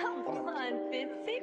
Come on, Fitzy.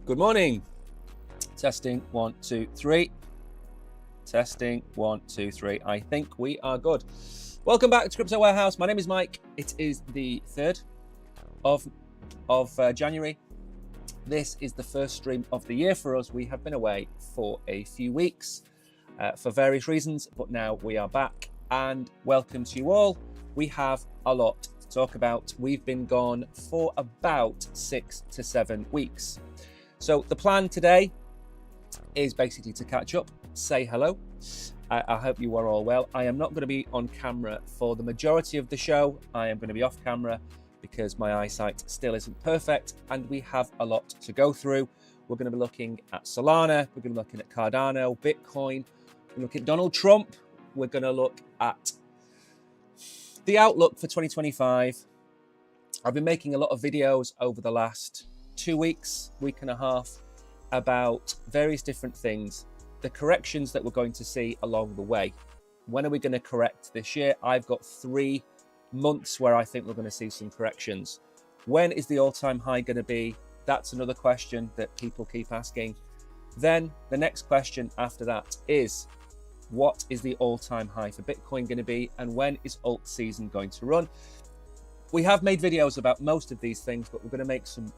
Good morning. Testing 1, 2, 3. Testing 1, 2, 3. I think we are good. Welcome back to Crypto Warehouse. My name is Mike. It is the 3rd of January. This is the first stream of the year for us. We have been away for a few weeks for various reasons, but now we are back. And welcome to you all. We have a lot to talk about. We've been gone for about 6 to 7 weeks. So the plan today is basically to catch up, say hello. I hope you are all well. I am not going to be on camera for the majority of the show. I am going to be off camera because my eyesight still isn't perfect and we have a lot to go through. We're going to be looking at Solana. We're going to be looking at Cardano, Bitcoin. We're going to look at Donald Trump. We're going to look at the outlook for 2025. I've been making a lot of videos over the last 2 weeks, week and a half, about various different things, the corrections that we're going to see along the way. When are we going to correct this year? I've got 3 months where I think we're going to see some corrections. When is the all-time high going to be? That's another question that people keep asking. Then the next question after that is, what is the all-time high for Bitcoin going to be? And when is alt season going to run? We have made videos about most of these things, but we're going to make some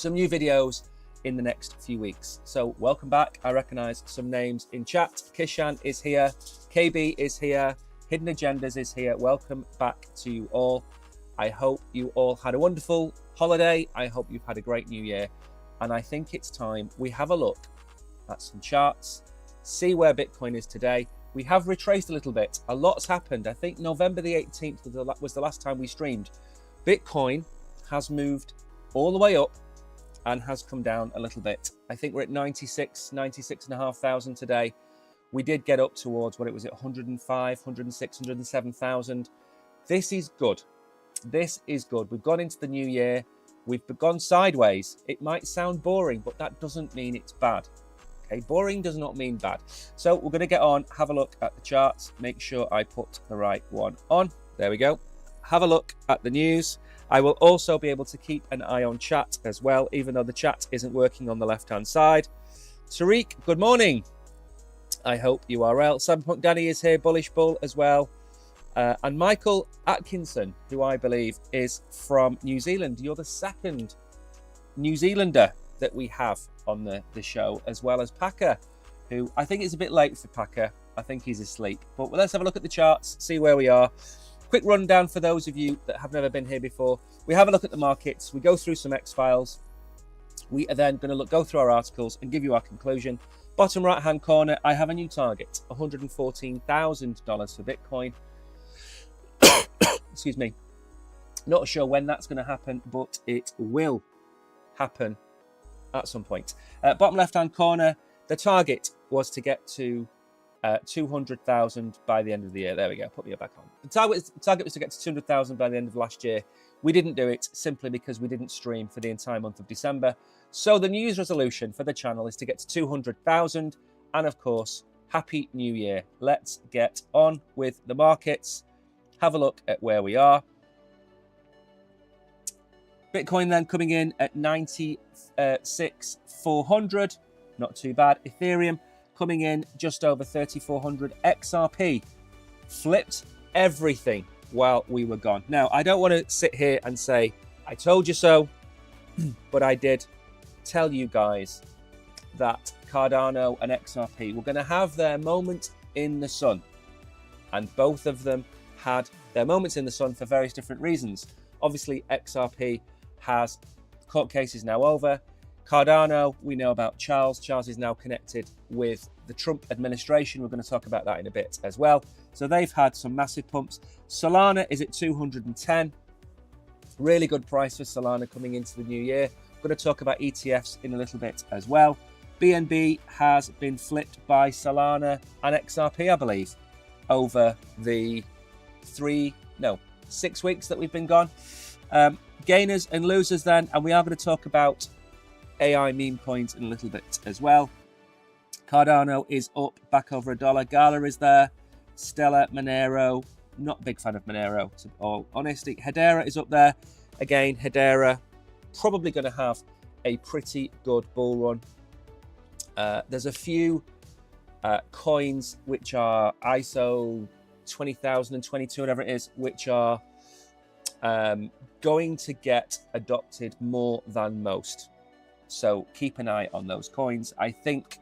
new videos in the next few weeks. So welcome back. I recognize some names in chat. Kishan is here. KB is here. Hidden Agendas is here. Welcome back to you all. I hope you all had a wonderful holiday. I hope you've had a great new year. And I think it's time we have a look at some charts, see where Bitcoin is today. We have retraced a little bit. A lot's happened. I think November the 18th was the last time we streamed. Bitcoin has moved all the way up and has come down a little bit. I think we're at 96,500 today. We did get up towards what it was at 105, 106, 107,000. This is good. This is good. We've gone into the new year. We've gone sideways. It might sound boring, but that doesn't mean it's bad. Okay, boring does not mean bad. So we're going to get on, have a look at the charts, make sure I put the right one on. There we go. Have a look at the news. I will also be able to keep an eye on chat as well, even though the chat isn't working on the left-hand side. Tariq, good morning. I hope you are well. Cyberpunk Danny is here, Bullish Bull as well. And Michael Atkinson, who I believe is from New Zealand. You're the second New Zealander that we have on the show, as well as Packer, who I think it's a bit late for Packer. I think he's asleep. But let's have a look at the charts, see where we are. Quick rundown for those of you that have never been here before. We have a look at the markets. We go through some X-Files. We are then going to go through our articles and give you our conclusion. Bottom right-hand corner, I have a new target, $114,000 for Bitcoin. Excuse me. Not sure when that's going to happen, but it will happen at some point. Bottom left-hand corner, the target was to get to 200,000 by the end of the year. There we go. Put me back on. The target was to get to 200,000 by the end of last year. We didn't do it simply because we didn't stream for the entire month of December. So the New Year's resolution for the channel is to get to 200,000. And of course, Happy New Year. Let's get on with the markets. Have a look at where we are. Bitcoin then coming in at 96,400. Not too bad. Ethereum coming in just over 3,400. XRP flipped everything while we were gone. Now, I don't want to sit here and say, I told you so, but I did tell you guys that Cardano and XRP were going to have their moment in the sun. And both of them had their moments in the sun for various different reasons. Obviously, XRP has court cases now over. Cardano, we know about Charles. Charles is now connected with the Trump administration. We're going to talk about that in a bit as well. So they've had some massive pumps. Solana is at 210. Really good price for Solana coming into the new year. We're going to talk about ETFs in a little bit as well. BNB has been flipped by Solana and XRP, I believe, over the 6 weeks that we've been gone. Gainers and losers then, and we are going to talk about AI meme coins in a little bit as well. Cardano is up back over $1. Gala is there. Stellar, Monero, not a big fan of Monero, to all honesty. Hedera is up there. Again, Hedera probably going to have a pretty good bull run. There's a few coins which are ISO 20,022, whatever it is, which are going to get adopted more than most. So keep an eye on those coins. I think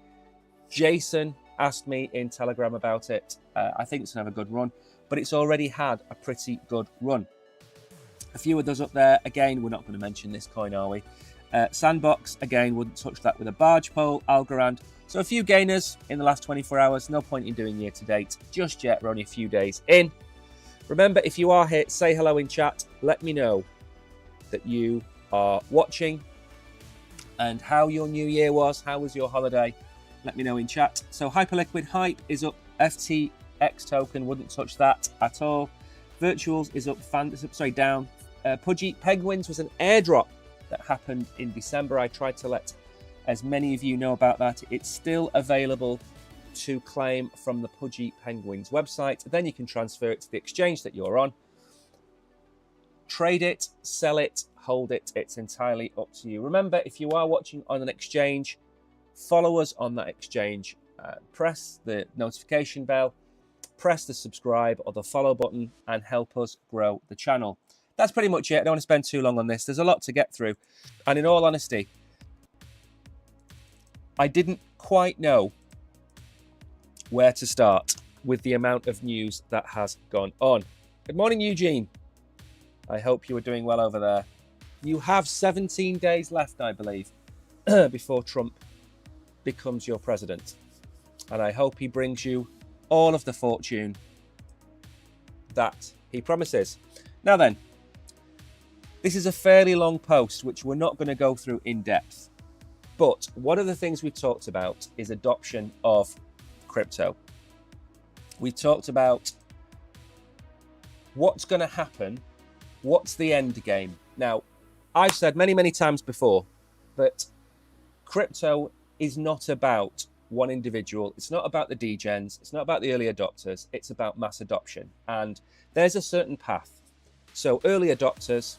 Jason asked me in Telegram about it. I think it's going to have a good run, but it's already had a pretty good run. A few of those up there. Again, we're not going to mention this coin, are we? Sandbox, again, wouldn't touch that with a barge pole. Algorand. So a few gainers in the last 24 hours. No point in doing year to date just yet. We're only a few days in. Remember, if you are here, say hello in chat. Let me know that you are watching and how your new year was. How was your holiday? Let me know in chat. So Hyperliquid Hype is up. FTX token, wouldn't touch that at all. Virtuals is up. Down. Pudgy Penguins was an airdrop that happened in December. I tried to let as many of you know about that. It's still available to claim from the Pudgy Penguins website. Then you can transfer it to the exchange that you're on. Trade it, sell it, hold it. It's entirely up to you. Remember, if you are watching on an exchange, follow us on that exchange. Press the notification bell, press the subscribe or the follow button, and help us grow the channel. That's pretty much it. I don't want to spend too long on this. There's a lot to get through. And in all honesty, I didn't quite know where to start with the amount of news that has gone on. Good morning, Eugene. I hope you are doing well over there. You have 17 days left, I believe, before Trump becomes your president. And I hope he brings you all of the fortune that he promises. Now then, this is a fairly long post, which we're not going to go through in depth. But one of the things we talked about is adoption of crypto. We talked about what's going to happen, what's the end game. Now, I've said many, many times before that crypto is not about one individual. It's not about the degens. It's not about the early adopters. It's about mass adoption. And there's a certain path. So early adopters,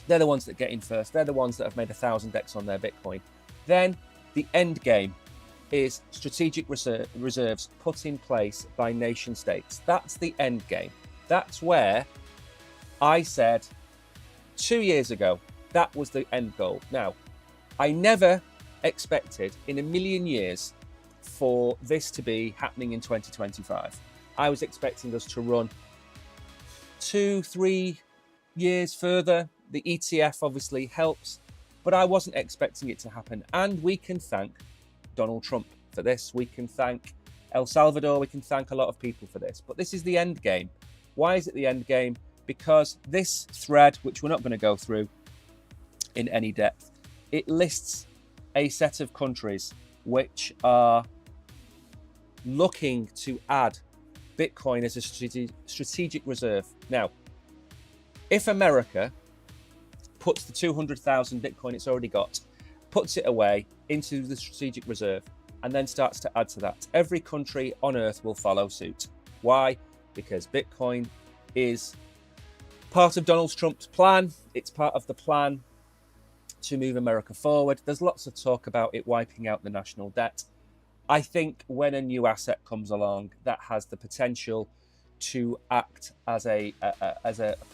they're the ones that get in first. They're the ones that have made 1,000x on their Bitcoin. Then the end game is strategic reserves put in place by nation states. That's the end game. That's where I said 2 years ago, that was the end goal. Now, I never expected in a million years for this to be happening in 2025. I was expecting us to run 2-3 years further. The ETF obviously helps, but I wasn't expecting it to happen. And we can thank Donald Trump for this. We can thank El Salvador. We can thank a lot of people for this. But this is the end game. Why is it the end game? Because this thread, which we're not going to go through in any depth, it lists a set of countries which are looking to add Bitcoin as a strategic reserve. Now, if America puts the 200,000 Bitcoin it's already got, puts it away into the strategic reserve, and then starts to add to that, every country on earth will follow suit. Why? Because Bitcoin is part of Donald Trump's plan. It's part of the plan to move America forward. There's lots of talk about it wiping out the national debt. I think when a new asset comes along that has the potential to act as a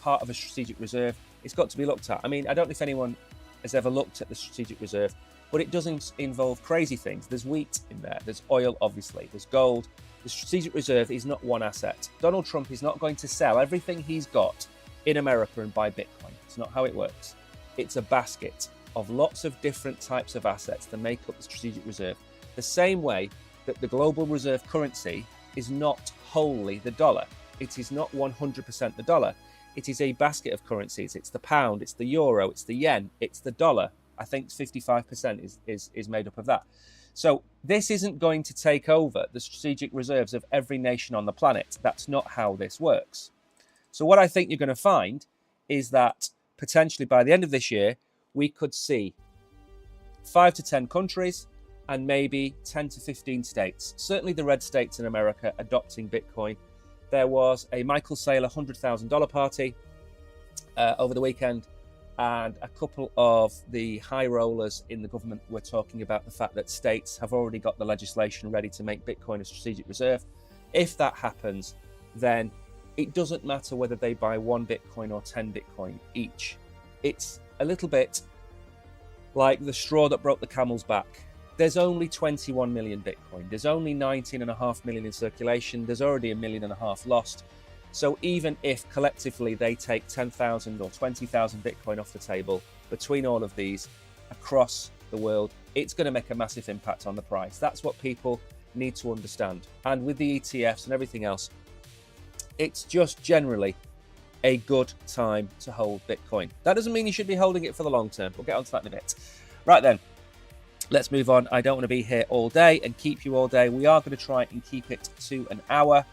part of a strategic reserve, it's got to be looked at. I mean, I don't know if anyone has ever looked at the strategic reserve, but it doesn't involve crazy things. There's wheat in there. There's oil, obviously. There's gold. The strategic reserve is not one asset. Donald Trump is not going to sell everything he's got in America and buy Bitcoin. It's not how it works. It's a basket of lots of different types of assets that make up the strategic reserve. The same way that the global reserve currency is not wholly the dollar. It is not 100% the dollar. It is a basket of currencies. It's the pound, it's the euro, it's the yen, it's the dollar. I think 55% is made up of that. So this isn't going to take over the strategic reserves of every nation on the planet. That's not how this works. So what I think you're going to find is that potentially by the end of this year, we could see 5 to 10 countries and maybe 10 to 15 states. Certainly the red states in America adopting Bitcoin. There was a Michael Saylor $100,000 party over the weekend, and a couple of the high rollers in the government were talking about the fact that states have already got the legislation ready to make Bitcoin a strategic reserve. If that happens, then it doesn't matter whether they buy 1 Bitcoin or 10 Bitcoin each. It's a little bit like the straw that broke the camel's back. There's only 21 million Bitcoin. There's only 19.5 million in circulation. There's already 1.5 million lost. So even if collectively they take 10,000 or 20,000 Bitcoin off the table between all of these across the world, it's going to make a massive impact on the price. That's what people need to understand. And with the ETFs and everything else, it's just generally a good time to hold Bitcoin. That doesn't mean you should be holding it for the long term. We'll get onto that in a bit. Right then, let's move on. I don't want to be here all day and keep you all day. We are going to try and keep it to an hour.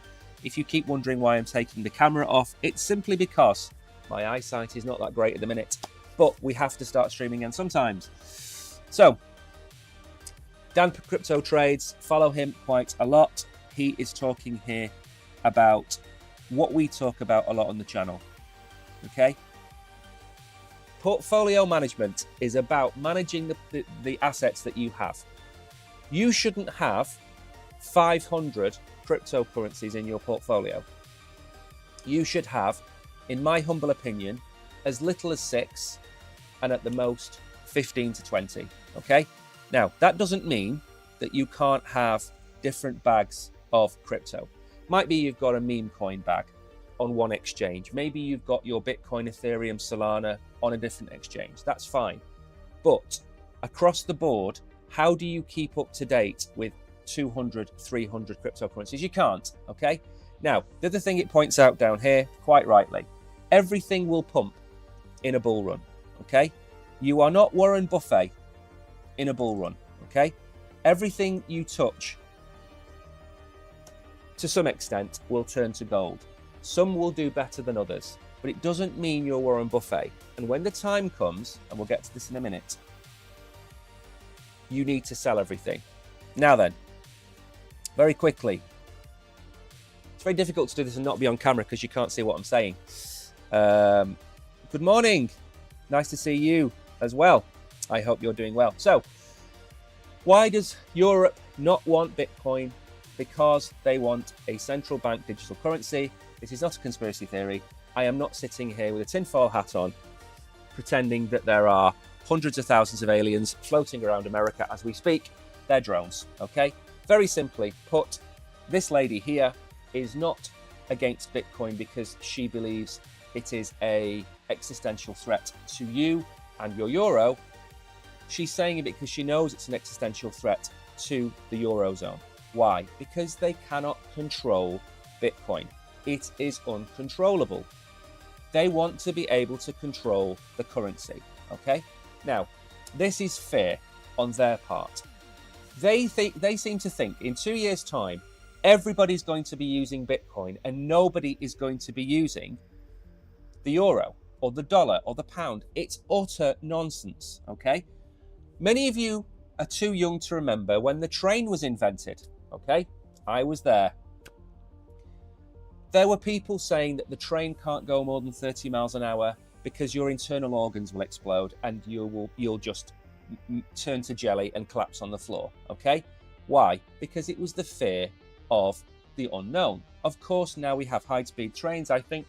If you keep wondering why I'm taking the camera off, it's simply because my eyesight is not that great at the minute, but we have to start streaming again sometimes. So, Dan Crypto Trades, follow him quite a lot. He is talking here about what we talk about a lot on the channel, okay? Portfolio management is about managing the assets that you have. You shouldn't have 500 cryptocurrencies in your portfolio. You should have, in my humble opinion, as little as 6 and at the most 15 to 20, okay? Now, that doesn't mean that you can't have different bags of crypto. Might be you've got a meme coin bag on one exchange. Maybe you've got your Bitcoin, Ethereum, Solana on a different exchange. That's fine. But across the board, how do you keep up to date with 200, 300 cryptocurrencies? You can't, okay? Now, the other thing it points out down here, quite rightly, everything will pump in a bull run, okay? You are not Warren Buffett in a bull run, okay? Everything you touch, to some extent, will turn to gold. Some will do better than others, but it doesn't mean you're Warren Buffett. And when the time comes, and we'll get to this in a minute, you need to sell everything. Now then, very quickly, it's very difficult to do this and not be on camera because you can't see what I'm saying. Good morning. Nice to see you as well. I hope you're doing well. So, why does Europe not want Bitcoin? Because they want a central bank digital currency. This is not a conspiracy theory. I am not sitting here with a tinfoil hat on, pretending that there are hundreds of thousands of aliens floating around America as we speak. They're drones, okay? Very simply put, this lady here is not against Bitcoin because she believes it is an existential threat to you and your euro. She's saying it because she knows it's an existential threat to the Eurozone. Why? Because they cannot control Bitcoin. It is uncontrollable. They want to be able to control the currency, okay? Now, this is fair on their part. They seem to think in 2 years' time, everybody's going to be using Bitcoin and nobody is going to be using the euro or the dollar or the pound. It's utter nonsense, okay? Many of you are too young to remember when the train was invented, okay? I was there. There were people saying that the train can't go more than 30 miles an hour because your internal organs will explode and you'll just turn to jelly and collapse on the floor, okay? Why? Because it was the fear of the unknown. Of course, now we have high-speed trains. I think,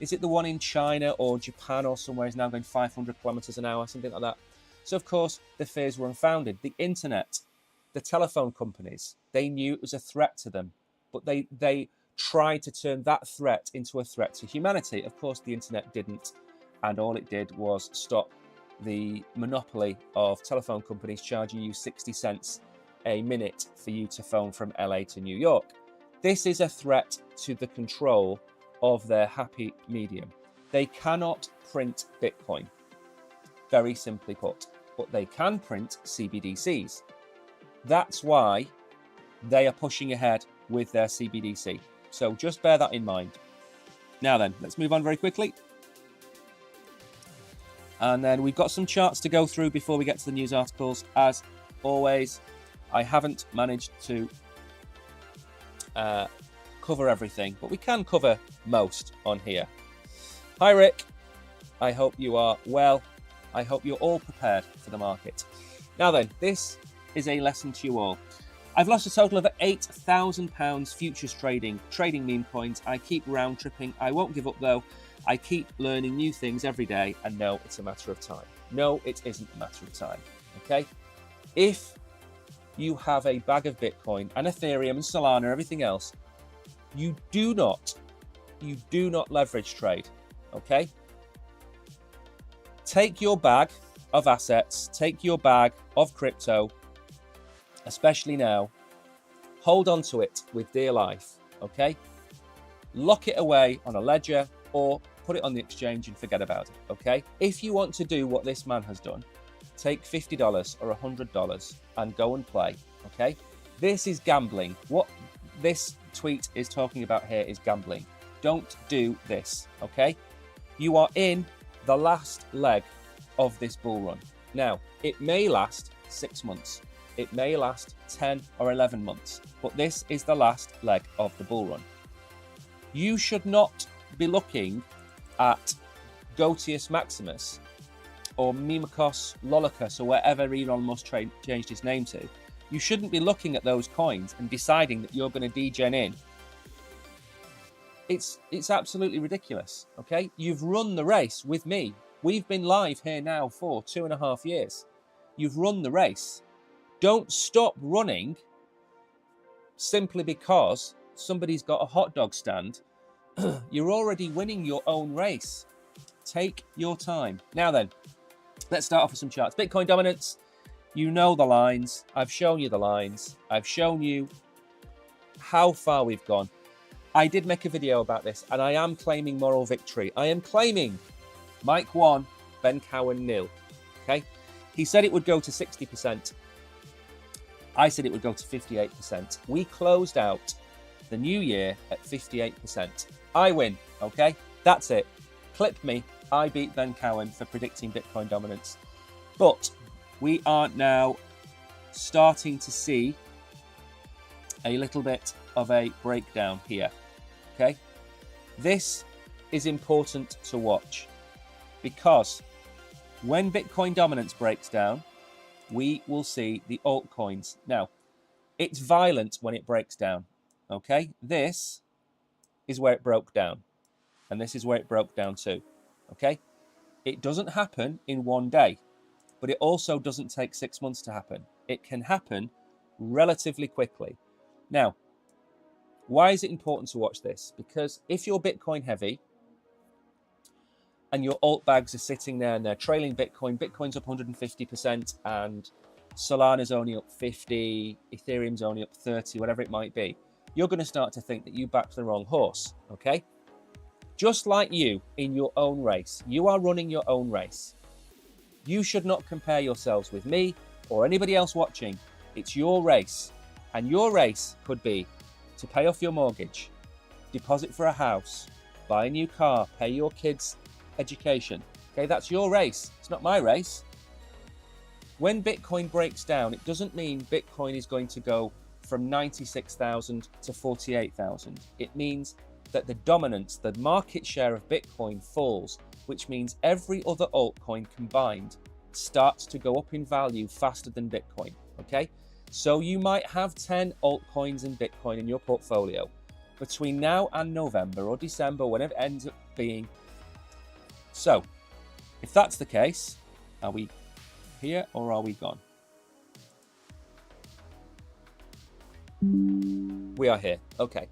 is it the one in China or Japan or somewhere is now going 500 kilometers an hour, something like that. So, of course, the fears were unfounded. The internet, the telephone companies, they knew it was a threat to them, but they tried to turn that threat into a threat to humanity. Of course, the internet didn't, and all it did was stop the monopoly of telephone companies charging you 60 cents a minute for you to phone from LA to New York. This is a threat to the control of their happy medium. They cannot print Bitcoin, very simply put, but they can print CBDCs. That's why they are pushing ahead with their CBDC. So just bear that in mind. Now then, let's move on very quickly. And then we've got some charts to go through before we get to the news articles. As always, I haven't managed to cover everything, but we can cover most on here. Hi, Rick. I hope you are well. I hope you're all prepared for the market. Now then, this is a lesson to you all. I've lost a total of £8,000 futures trading meme coins. I keep round tripping. I won't give up though. I keep learning new things every day, and no, it's a matter of time. No, it isn't a matter of time, okay? If you have a bag of Bitcoin and Ethereum and Solana, everything else, you do not leverage trade, okay? Take your bag of assets, take your bag of crypto, especially now, hold on to it with dear life, okay? Lock it away on a ledger or put it on the exchange and forget about it, okay? If you want to do what this man has done, take $50 or $100 and go and play, okay? This is gambling. What this tweet is talking about here is gambling. Don't do this, okay? You are in the last leg of this bull run. Now, it may last 6 months. It may last 10 or 11 months, but this is the last leg of the bull run. You should not be looking at Gotius Maximus or Mimikos Lollicus or whatever Elon Musk changed his name to. You shouldn't be looking at those coins and deciding that you're going to degen in. It's absolutely ridiculous, okay? You've run the race with me. We've been live here now for 2.5 years. You've run the race. Don't stop running simply because somebody's got a hot dog stand. You're already winning your own race. Take your time. Now then, let's start off with some charts. Bitcoin dominance. You know the lines. I've shown you the lines. I've shown you how far we've gone. I did make a video about this, and I am claiming moral victory. I am claiming Mike 1, Ben Cowan 0. Okay? He said it would go to 60%. I said it would go to 58%. We closed out the new year at 58%. I win, okay? That's it. Clip me. I beat Ben Cowan for predicting Bitcoin dominance. But we are now starting to see a little bit of a breakdown here, okay? This is important to watch because when Bitcoin dominance breaks down, we will see the altcoins. Now, it's violent when it breaks down, okay? This is where it broke down, and this is where it broke down too, okay? It doesn't happen in one day, but it also doesn't take 6 months to happen. It can happen relatively quickly. Now, why is it important to watch this? Because if you're Bitcoin heavy and your alt bags are sitting there and they're trailing Bitcoin, Bitcoin's up 150% and Solana's only up 50, Ethereum's only up 30, whatever it might be, you're going to start to think that you backed the wrong horse, okay? Just like you in your own race, you are running your own race. You should not compare yourselves with me or anybody else watching. It's your race, and your race could be to pay off your mortgage, deposit for a house, buy a new car, pay your kids' education. Okay, that's your race. It's not my race. When Bitcoin breaks down, it doesn't mean Bitcoin is going to go from 96,000 to 48,000. It means that the dominance, the market share of Bitcoin falls, which means every other altcoin combined starts to go up in value faster than Bitcoin, okay? So you might have 10 altcoins in Bitcoin in your portfolio. Between now and November or December, whenever it ends up being. So, if that's the case, are we here or are we gone? We are here. Okay.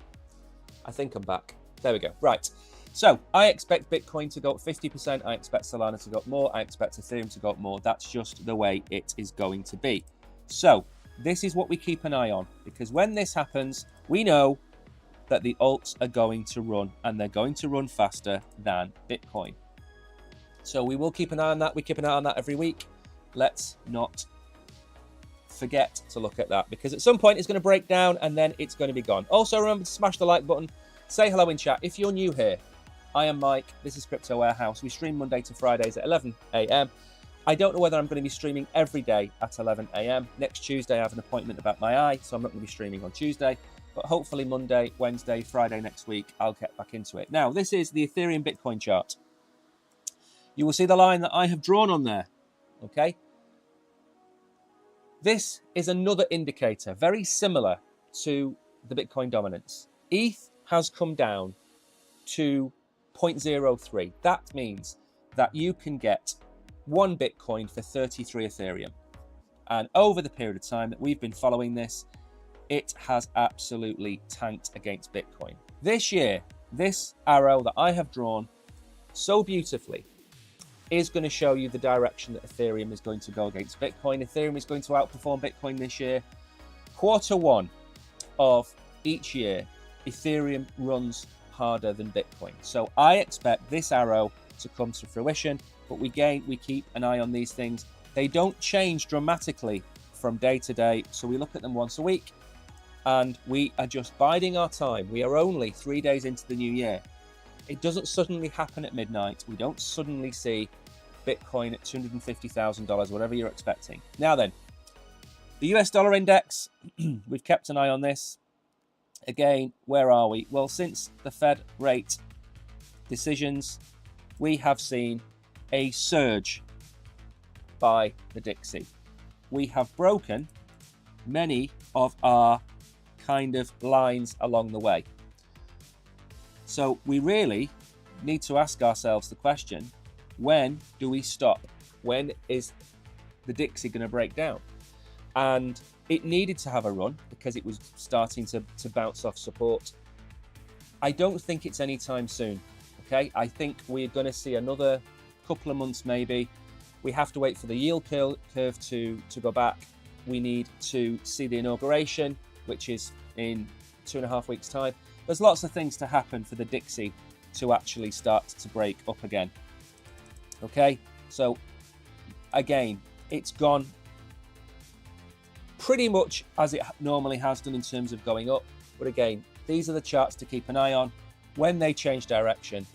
I think I'm back. There we go. Right. So, I expect Bitcoin to go up 50%. I expect Solana to go up more. I expect Ethereum to go up more. That's just the way it is going to be. So, this is what we keep an eye on, because when this happens, we know that the alts are going to run, and they're going to run faster than Bitcoin. So we will keep an eye on that. We keep an eye on that every week. Let's not forget to look at that, because at some point it's going to break down and then it's going to be gone. Also, remember to smash the like button. Say hello in chat. If you're new here, I am Mike. This is Crypto Warehouse. We stream Monday to Fridays at 11 a.m. I don't know whether I'm going to be streaming every day at 11 a.m. Next Tuesday, I have an appointment about my eye, so I'm not going to be streaming on Tuesday. But hopefully Monday, Wednesday, Friday next week, I'll get back into it. Now, this is the Ethereum Bitcoin chart. you will see the line that I have drawn on there. Okay. This is another indicator, very similar to the Bitcoin dominance. ETH has come down to 0.03. That means that you can get 1 Bitcoin for 33 Ethereum. And over the period of time that we've been following this, it has absolutely tanked against Bitcoin. This year, this arrow that I have drawn so beautifully is going to show you the direction that Ethereum is going to go against Bitcoin. Ethereum is going to outperform Bitcoin this year. Quarter 1 of each year, Ethereum runs harder than Bitcoin. So I expect this arrow to come to fruition, but we keep an eye on these things. They don't change dramatically from day to day, so we look at them once a week, and we are just biding our time. We are only 3 days into the new year. It doesn't suddenly happen at midnight. We don't suddenly see Bitcoin at $250,000, whatever you're expecting. Now then, the US dollar index, we've kept an eye on this. Again, where are we? Well, since the Fed rate decisions, we have seen a surge by the Dixie. We have broken many of our kind of lines along the way. So we really need to ask ourselves the question, when do we stop? When is the Dixie going to break down? And it needed to have a run because it was starting to bounce off support. I don't think it's anytime soon. Okay, I think we're going to see another couple of months maybe. We have to wait for the yield curve to go back. We need to see the inauguration, which is in 2.5 weeks' time. There's lots of things to happen for the Dixie to actually start to break up again. Okay, so again, it's gone pretty much as it normally has done in terms of going up. But again, these are the charts to keep an eye on. When they change direction,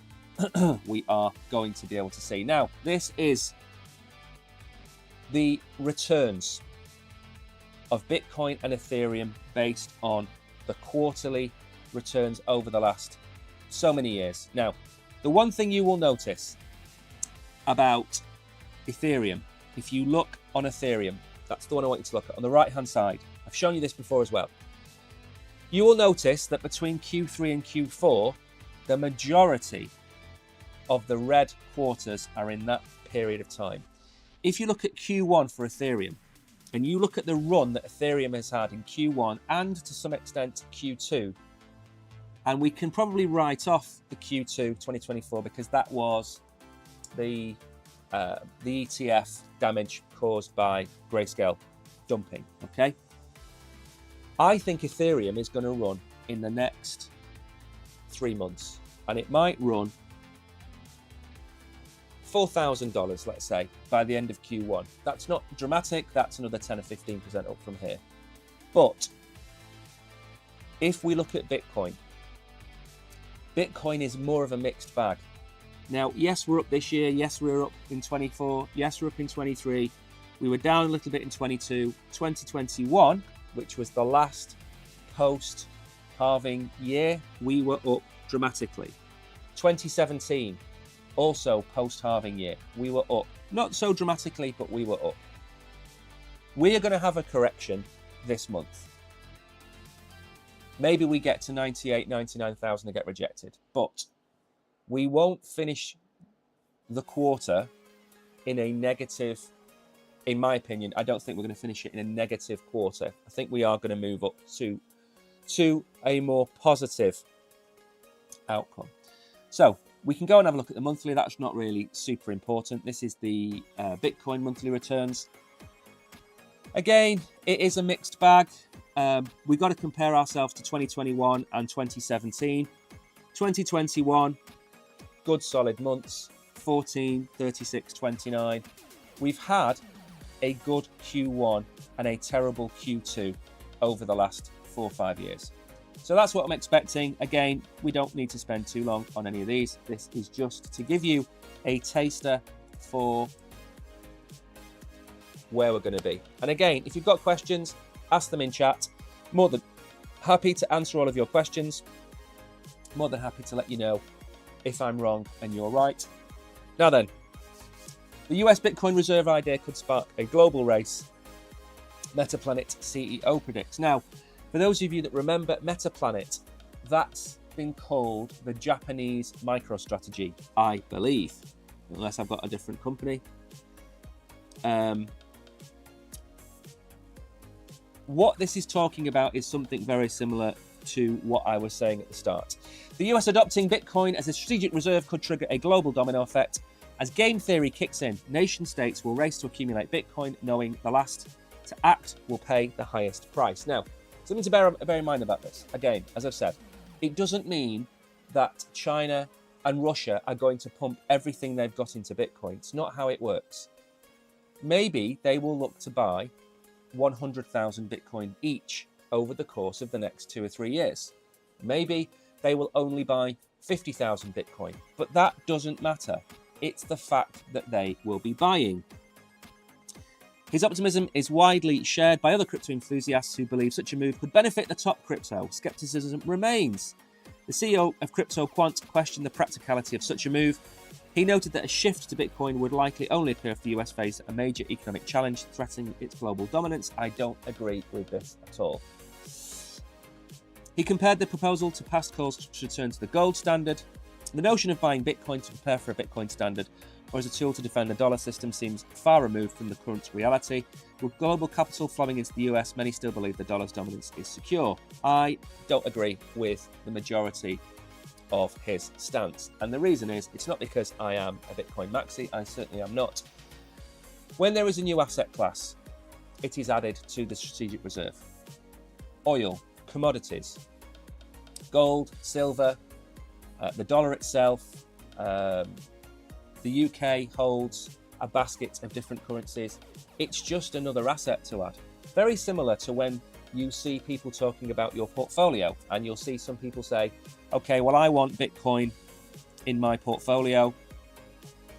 we are going to be able to see. Now, this is the returns of Bitcoin and Ethereum based on the quarterly returns over the last so many years. Now, the one thing you will notice about Ethereum, if you look on Ethereum, that's the one I want you to look at on the right hand side. I've shown you this before as well. You will notice that between Q3 and Q4, the majority of the red quarters are in that period of time. If you look at Q1 for Ethereum, and you look at the run that Ethereum has had in Q1 and to some extent Q2, and we can probably write off the Q2 2024 because that was the ETF damage caused by Grayscale dumping, okay? I think Ethereum is going to run in the next 3 months, and it might run $4,000, let's say, by the end of Q1. That's not dramatic. That's another 10 or 15% up from here. But if we look at Bitcoin, Bitcoin is more of a mixed bag. Now, yes, we're up this year. Yes, we're up in 24. Yes, we're up in 23. We were down a little bit in 22. 2021, which was the last post-halving year, we were up dramatically. 2017, also post-halving year, we were up. Not so dramatically, but we were up. We are going to have a correction this month. Maybe we get to 98, 99,000 and get rejected, but we won't finish the quarter in a negative, in my opinion. I don't think we're going to finish it in a negative quarter. I think we are going to move up to a more positive outcome. So we can go and have a look at the monthly. That's not really super important. This is the Bitcoin monthly returns. Again, it is a mixed bag. We've got to compare ourselves to 2021 and 2017. 2021, good solid months, 14, 36, 29. We've had a good Q1 and a terrible Q2 over the last 4 or 5 years. So that's what I'm expecting. Again, we don't need to spend too long on any of these. This is just to give you a taster for where we're going to be. And again, if you've got questions, ask them in chat. More than happy to answer all of your questions. More than happy to let you know if I'm wrong and you're right. Now then, The US Bitcoin reserve idea could spark a global race, Metaplanet CEO predicts. Now, for those of you that remember Metaplanet, that's been called the Japanese MicroStrategy, I believe, unless I've got a different company. What this is talking about is something very similar to what I was saying at the start. The US adopting Bitcoin as a strategic reserve could trigger a global domino effect. As game theory kicks in, nation states will race to accumulate Bitcoin, knowing the last to act will pay the highest price. Now, something to bear in mind about this. Again, as I've said, it doesn't mean that China and Russia are going to pump everything they've got into Bitcoin. It's not how it works. Maybe they will look to buy 100,000 Bitcoin each over the course of the next 2 or 3 years. Maybe they will only buy 50,000 Bitcoin, but that doesn't matter. It's the fact that they will be buying. His optimism is widely shared by other crypto enthusiasts who believe such a move could benefit the top crypto. Skepticism remains. The CEO of CryptoQuant questioned the practicality of such a move. He noted that a shift to Bitcoin would likely only occur if the US faced a major economic challenge threatening its global dominance. I don't agree with this at all. He compared the proposal to past calls to return to the gold standard. The notion of buying Bitcoin to prepare for a Bitcoin standard or as a tool to defend the dollar system seems far removed from the current reality. With global capital flowing into the US, many still believe the dollar's dominance is secure. I don't agree with the majority of his stance. And the reason is, it's not because I am a Bitcoin maxi, I certainly am not. When there is a new asset class, it is added to the strategic reserve. Oil, commodities, gold, silver, the dollar itself. The UK holds a basket of different currencies. It's just another asset to add. Very similar to when you see people talking about your portfolio, and you'll see some people say, okay, well, I want Bitcoin in my portfolio.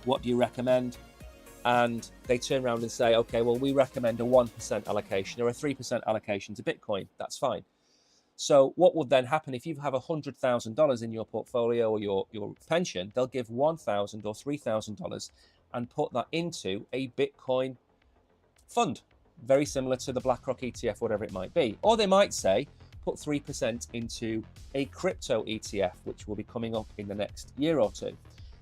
What do you recommend? And they turn around and say, okay, well, we recommend a 1% allocation or a 3% allocation to Bitcoin. That's fine. So what would then happen if you have $100,000 in your portfolio or your pension? They'll give $1,000 or $3,000 and put that into a Bitcoin fund, very similar to the BlackRock ETF, whatever it might be. Or they might say, put 3% into a crypto ETF, which will be coming up in the next year or two.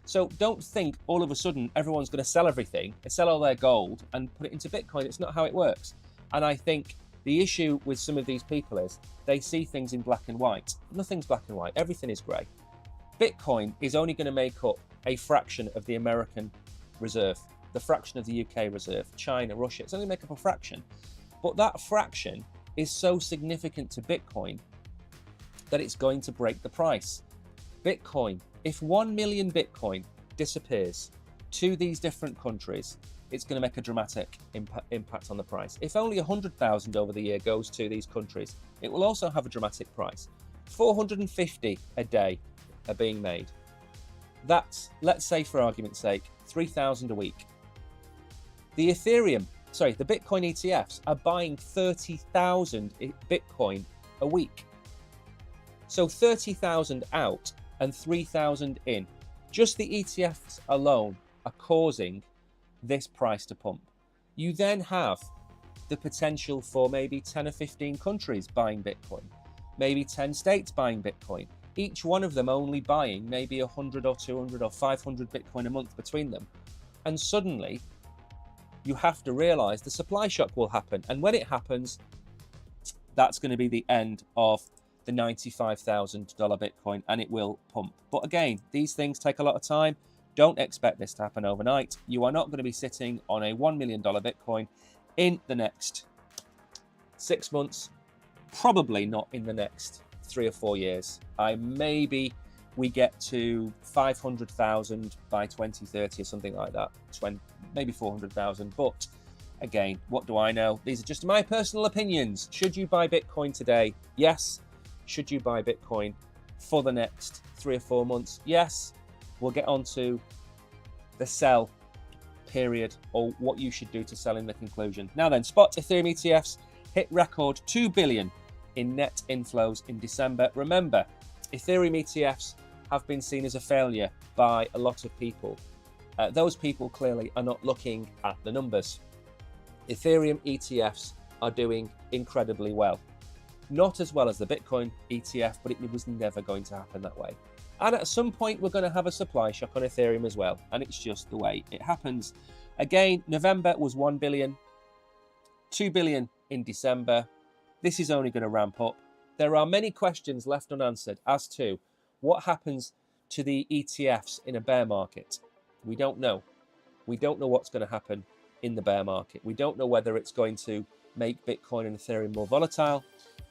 So don't think all of a sudden everyone's going to sell everything, sell all their gold and put it into Bitcoin. It's not how it works. And I think the issue with some of these people is they see things in black and white. Nothing's black and white. Everything is grey. Bitcoin is only going to make up a fraction of the American reserve, the fraction of the UK reserve, China, Russia. It's only make up a fraction. But that fraction is so significant to Bitcoin that it's going to break the price. Bitcoin, if 1 million Bitcoin disappears to these different countries, it's going to make a dramatic impact on the price. If only 100,000 over the year goes to these countries, it will also have a dramatic price. 450 a day are being made. That's, let's say for argument's sake, 3,000 a week. The Bitcoin ETFs are buying 30,000 Bitcoin a week. So 30,000 out and 3,000 in. Just the ETFs alone are causing this price to pump. You then have the potential for maybe 10 or 15 countries buying Bitcoin, maybe 10 states buying Bitcoin, each one of them only buying maybe 100 or 200 or 500 Bitcoin a month between them. And suddenly you have to realize the supply shock will happen. And when it happens, that's going to be the end of the $95,000 Bitcoin, and it will pump. But again, these things take a lot of time. Don't expect this to happen overnight. You are not going to be sitting on a $1 million Bitcoin in the next 6 months, probably not in the next 3 or 4 years. Maybe we get to 500,000 by 2030 or something like that, maybe 400,000. But again, what do I know? These are just my personal opinions. Should you buy Bitcoin today? Yes. Should you buy Bitcoin for the next 3 or 4 months? Yes. We'll get on to the sell period, or what you should do to sell in the conclusion. Now then, spot Ethereum ETFs hit record 2 billion in net inflows in December. Remember, Ethereum ETFs have been seen as a failure by a lot of people. those people clearly are not looking at the numbers. Ethereum ETFs are doing incredibly well. Not as well as the Bitcoin ETF, but it was never going to happen that way. And at some point, we're going to have a supply shock on Ethereum as well. And it's just the way it happens. Again, November was 1 billion, 2 billion in December. This is only going to ramp up. There are many questions left unanswered as to what happens to the ETFs in a bear market. We don't know. We don't know what's going to happen in the bear market. We don't know whether it's going to make Bitcoin and Ethereum more volatile.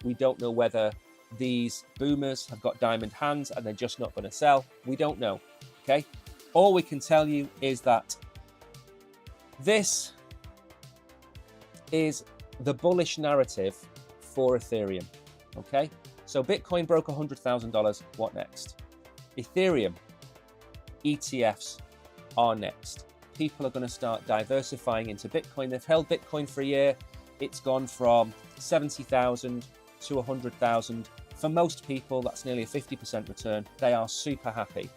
We don't know whether these boomers have got diamond hands and they're just not going to sell. We don't know, okay? All we can tell you is that this is the bullish narrative for Ethereum, okay? So Bitcoin broke $100,000. What next? Ethereum ETFs are next. People are going to start diversifying into Bitcoin. They've held Bitcoin for a year. It's gone from 70,000 to 100,000. For most people, that's nearly a 50% return. They are super happy.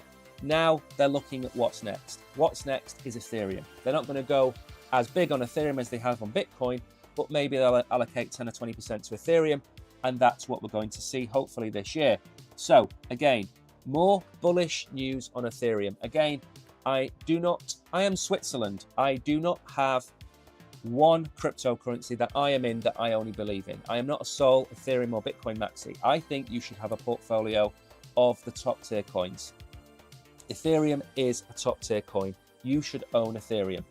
Now they're looking at what's next. What's next is Ethereum. They're not going to go as big on Ethereum as they have on Bitcoin, but maybe they'll allocate 10 or 20% to Ethereum, and that's what we're going to see hopefully this year. So again, more bullish news on Ethereum. Again, I am Switzerland. I do not have one cryptocurrency that I am in that I only believe in. I am not a Sol, Ethereum or Bitcoin maxi. I think you should have a portfolio of the top tier coins. Ethereum is a top tier coin. You should own Ethereum,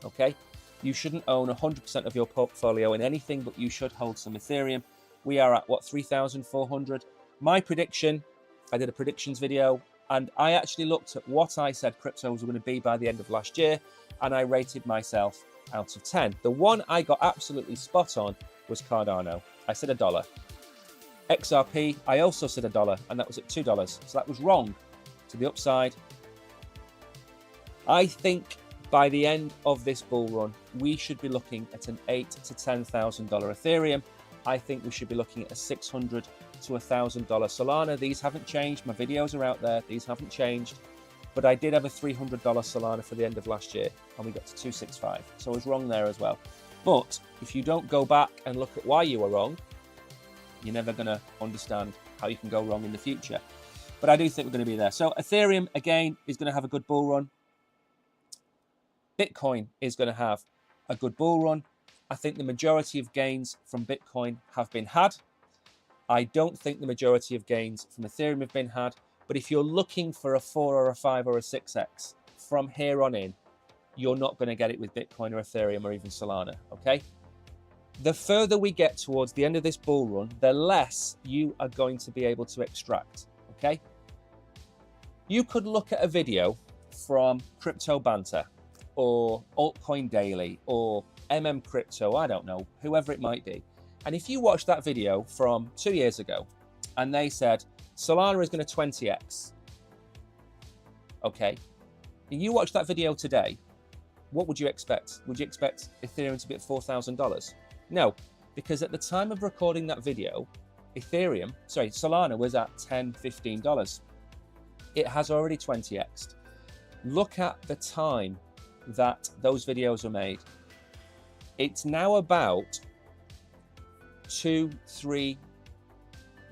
okay? You shouldn't own 100% of your portfolio in anything, but you should hold some Ethereum. We are at, what, 3,400? My prediction, I did a predictions video, and I actually looked at what I said cryptos were going to be by the end of last year, and I rated myself out of 10. The one I got absolutely spot on was Cardano. I said $1. XRP, I also said $1, and that was at $2. So that was wrong to the upside. I think by the end of this bull run, we should be looking at an $8,000 to $10,000 Ethereum. I think we should be looking at a $600 to $1,000 Solana. These haven't changed. My videos are out there. These haven't changed. But I did have a $300 Solana for the end of last year, and we got to 265. So I was wrong there as well. But if you don't go back and look at why you were wrong, you're never going to understand how you can go wrong in the future. But I do think we're going to be there. So Ethereum, again, is going to have a good bull run. Bitcoin is going to have a good bull run. I think the majority of gains from Bitcoin have been had. I don't think the majority of gains from Ethereum have been had. But if you're looking for a 4 or a 5 or a 6x from here on in, you're not going to get it with Bitcoin or Ethereum or even Solana, okay? The further we get towards the end of this bull run, the less you are going to be able to extract, okay? You could look at a video from Crypto Banter or Altcoin Daily or Crypto, I don't know, whoever it might be. And if you watch that video from 2 years ago and they said, Solana is going to 20x. Okay. And you watch that video today, what would you expect? Would you expect Ethereum to be at $4,000? No, because at the time of recording that video, Solana was at $10, $15. It has already 20x'd. Look at the time that those videos were made. It's now about 2, 3,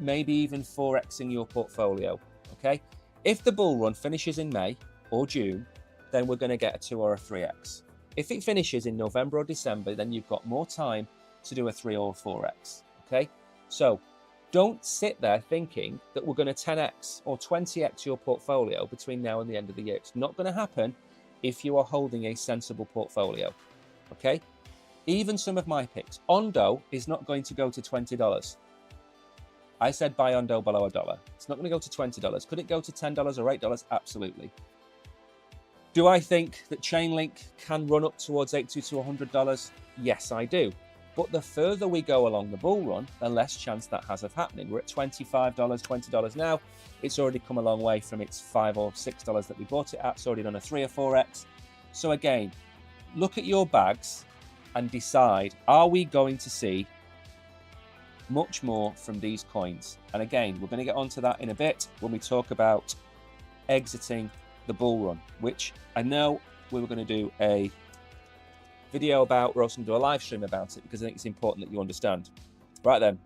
maybe even 4xing your portfolio, okay? If the bull run finishes in May or June, then we're going to get a 2 or a 3x. If it finishes in November or December, then you've got more time to do a 3 or 4x, okay? So don't sit there thinking that we're going to 10x or 20x your portfolio between now and the end of the year. It's not going to happen if you are holding a sensible portfolio, okay? Even some of my picks. Ondo is not going to go to $20. I said buy Ondo below $1. It's not going to go to $20. Could it go to $10 or $8? Absolutely. Do I think that Chainlink can run up towards $80 to $100? Yes, I do. But the further we go along the bull run, the less chance that has of happening. We're at $25, $20 now. It's already come a long way from its $5 or $6 that we bought it at. It's already done a 3 or 4x. So again, look at your bags and decide, are we going to see much more from these coins? And again, we're going to get onto that in a bit when we talk about exiting the bull run, which I know we were going to do a video about, we're also going to do a live stream about it because I think it's important that you understand. Right then,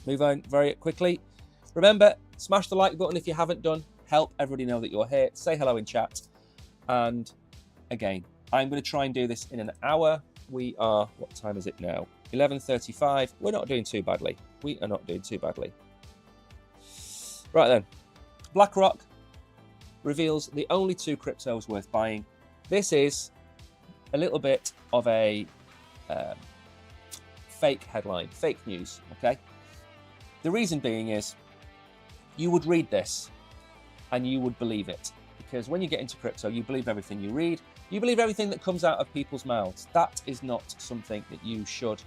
move on very quickly. Remember, smash the like button if you haven't done. Help everybody know that you're here. Say hello in chat. And again, I'm going to try and do this in an hour. We are, what time is it now? 11:35. We're not doing too badly. We are not doing too badly. Right then, BlackRock reveals the only 2 cryptos worth buying. This is a little bit of a fake headline, fake news, okay? The reason being is you would read this and you would believe it, because when you get into crypto, you believe everything you read, you believe everything that comes out of people's mouths. That is not something that you should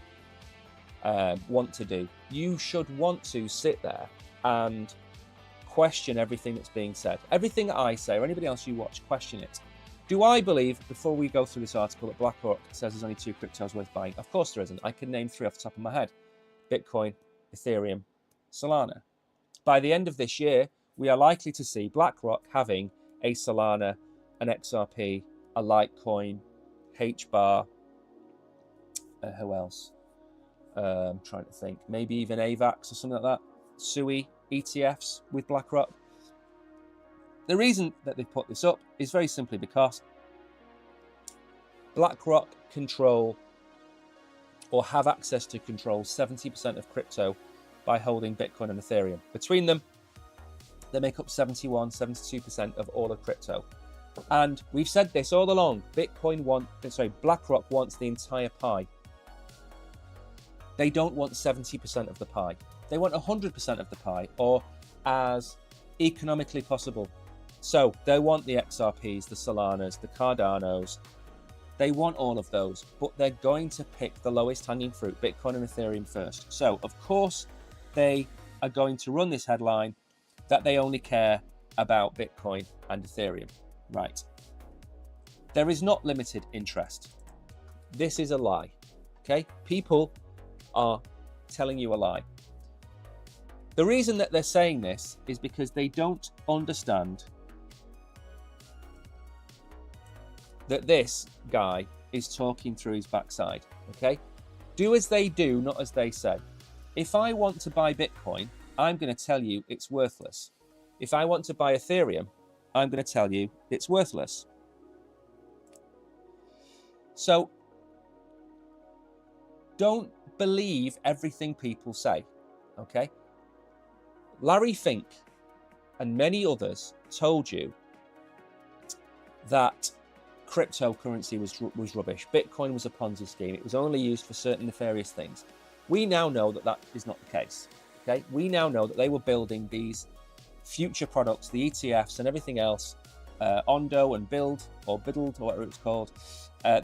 want to do. You should want to sit there and question everything that's being said. Everything that I say or anybody else you watch, question it. Do I believe, before we go through this article, that BlackRock says there's only 2 cryptos worth buying? Of course there isn't. I can name 3 off the top of my head. Bitcoin, Ethereum, Solana. By the end of this year, we are likely to see BlackRock having a Solana, an XRP, a Litecoin, HBAR, who else? I'm trying to think. Maybe even AVAX or something like that. SUI, ETFs with BlackRock. The reason that they put this up is very simply because BlackRock control or have access to control 70% of crypto by holding Bitcoin and Ethereum. Between them, they make up 71, 72% of all of crypto. And we've said this all along, BlackRock wants the entire pie. They don't want 70% of the pie. They want 100% of the pie, or as economically possible. So they want the XRPs, the Solanas, the Cardanos. They want all of those, but they're going to pick the lowest hanging fruit, Bitcoin and Ethereum first. So of course, they are going to run this headline that they only care about Bitcoin and Ethereum. Right. There is not limited interest. This is a lie. Okay? People are telling you a lie. The reason that they're saying this is because they don't understand that this guy is talking through his backside, okay? Do as they do, not as they say. If I want to buy Bitcoin, I'm going to tell you it's worthless. If I want to buy Ethereum, I'm going to tell you it's worthless. So don't believe everything people say, okay? Larry Fink and many others told you that cryptocurrency was rubbish. Bitcoin was a Ponzi scheme. It was only used for certain nefarious things. We now know that that is not the case. Okay, we now know that they were building these future products, the ETFs and everything else, Ondo and Build or Biddled or whatever it's called.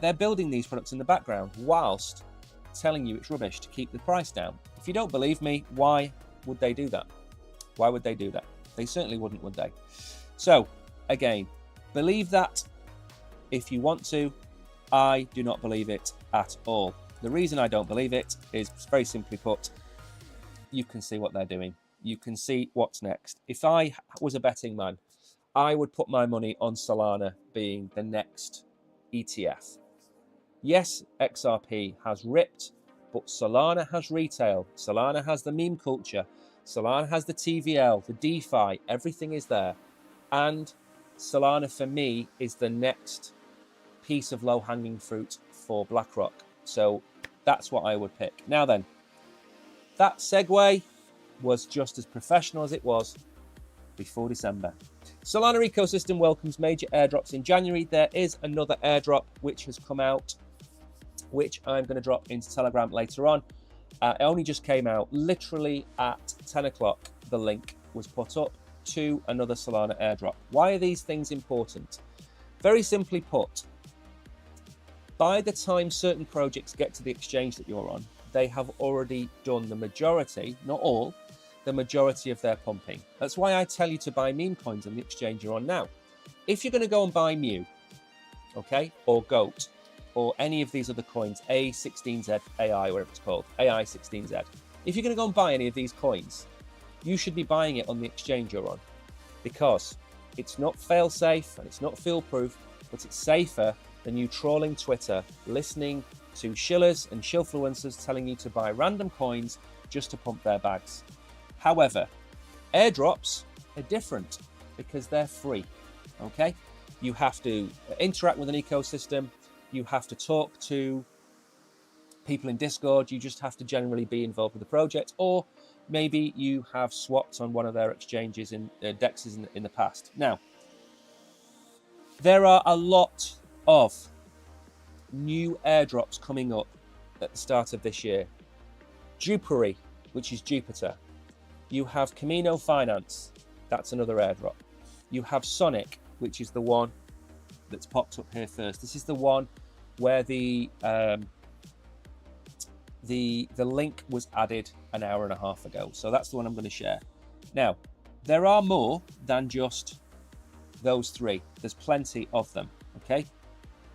They're building these products in the background whilst telling you it's rubbish to keep the price down. If you don't believe me, why would they do that? Why would they do that? They certainly wouldn't, would they? So again, believe that if you want to. I do not believe it at all. The reason I don't believe it is very simply put, you can see what they're doing. You can see what's next. If I was a betting man, I would put my money on Solana being the next ETF. Yes, XRP has ripped, but Solana has retail. Solana has the meme culture. Solana has the TVL, the DeFi, everything is there. And Solana for me is the next piece of low-hanging fruit for BlackRock. So that's what I would pick. Now then, that segue was just as professional as it was before December. Solana ecosystem welcomes major airdrops in January. There is another airdrop which has come out, which I'm going to drop into Telegram later on. It only just came out literally at 10 o'clock. The link was put up to another Solana airdrop. Why are these things important? Very simply put, by the time certain projects get to the exchange that you're on, they have already done the majority, not all, the majority of their pumping. That's why I tell you to buy meme coins on the exchange you're on now. If you're going to go and buy Mu, okay, or GOAT, or any of these other coins, A16Z, AI, whatever it's called, AI16Z, if you're going to go and buy any of these coins, you should be buying it on the exchange you're on, because it's not fail-safe and it's not foolproof. but it's safer than you trawling Twitter, listening to shillers and shillfluencers telling you to buy random coins just to pump their bags. However, airdrops are different because they're free, okay? You have to interact with an ecosystem. You have to talk to people in Discord. You just have to generally be involved with the project, or maybe you have swapped on one of their exchanges in dexes in the past. Now, there are a lot of new airdrops coming up at the start of this year. Jupery, which is Jupiter. You have Camino Finance. That's another airdrop. You have Sonic, which is the one that's popped up here first. This is the one where the link was added an hour and a half ago. So that's the one I'm going to share. Now, there are more than just those three. There's plenty of them, okay?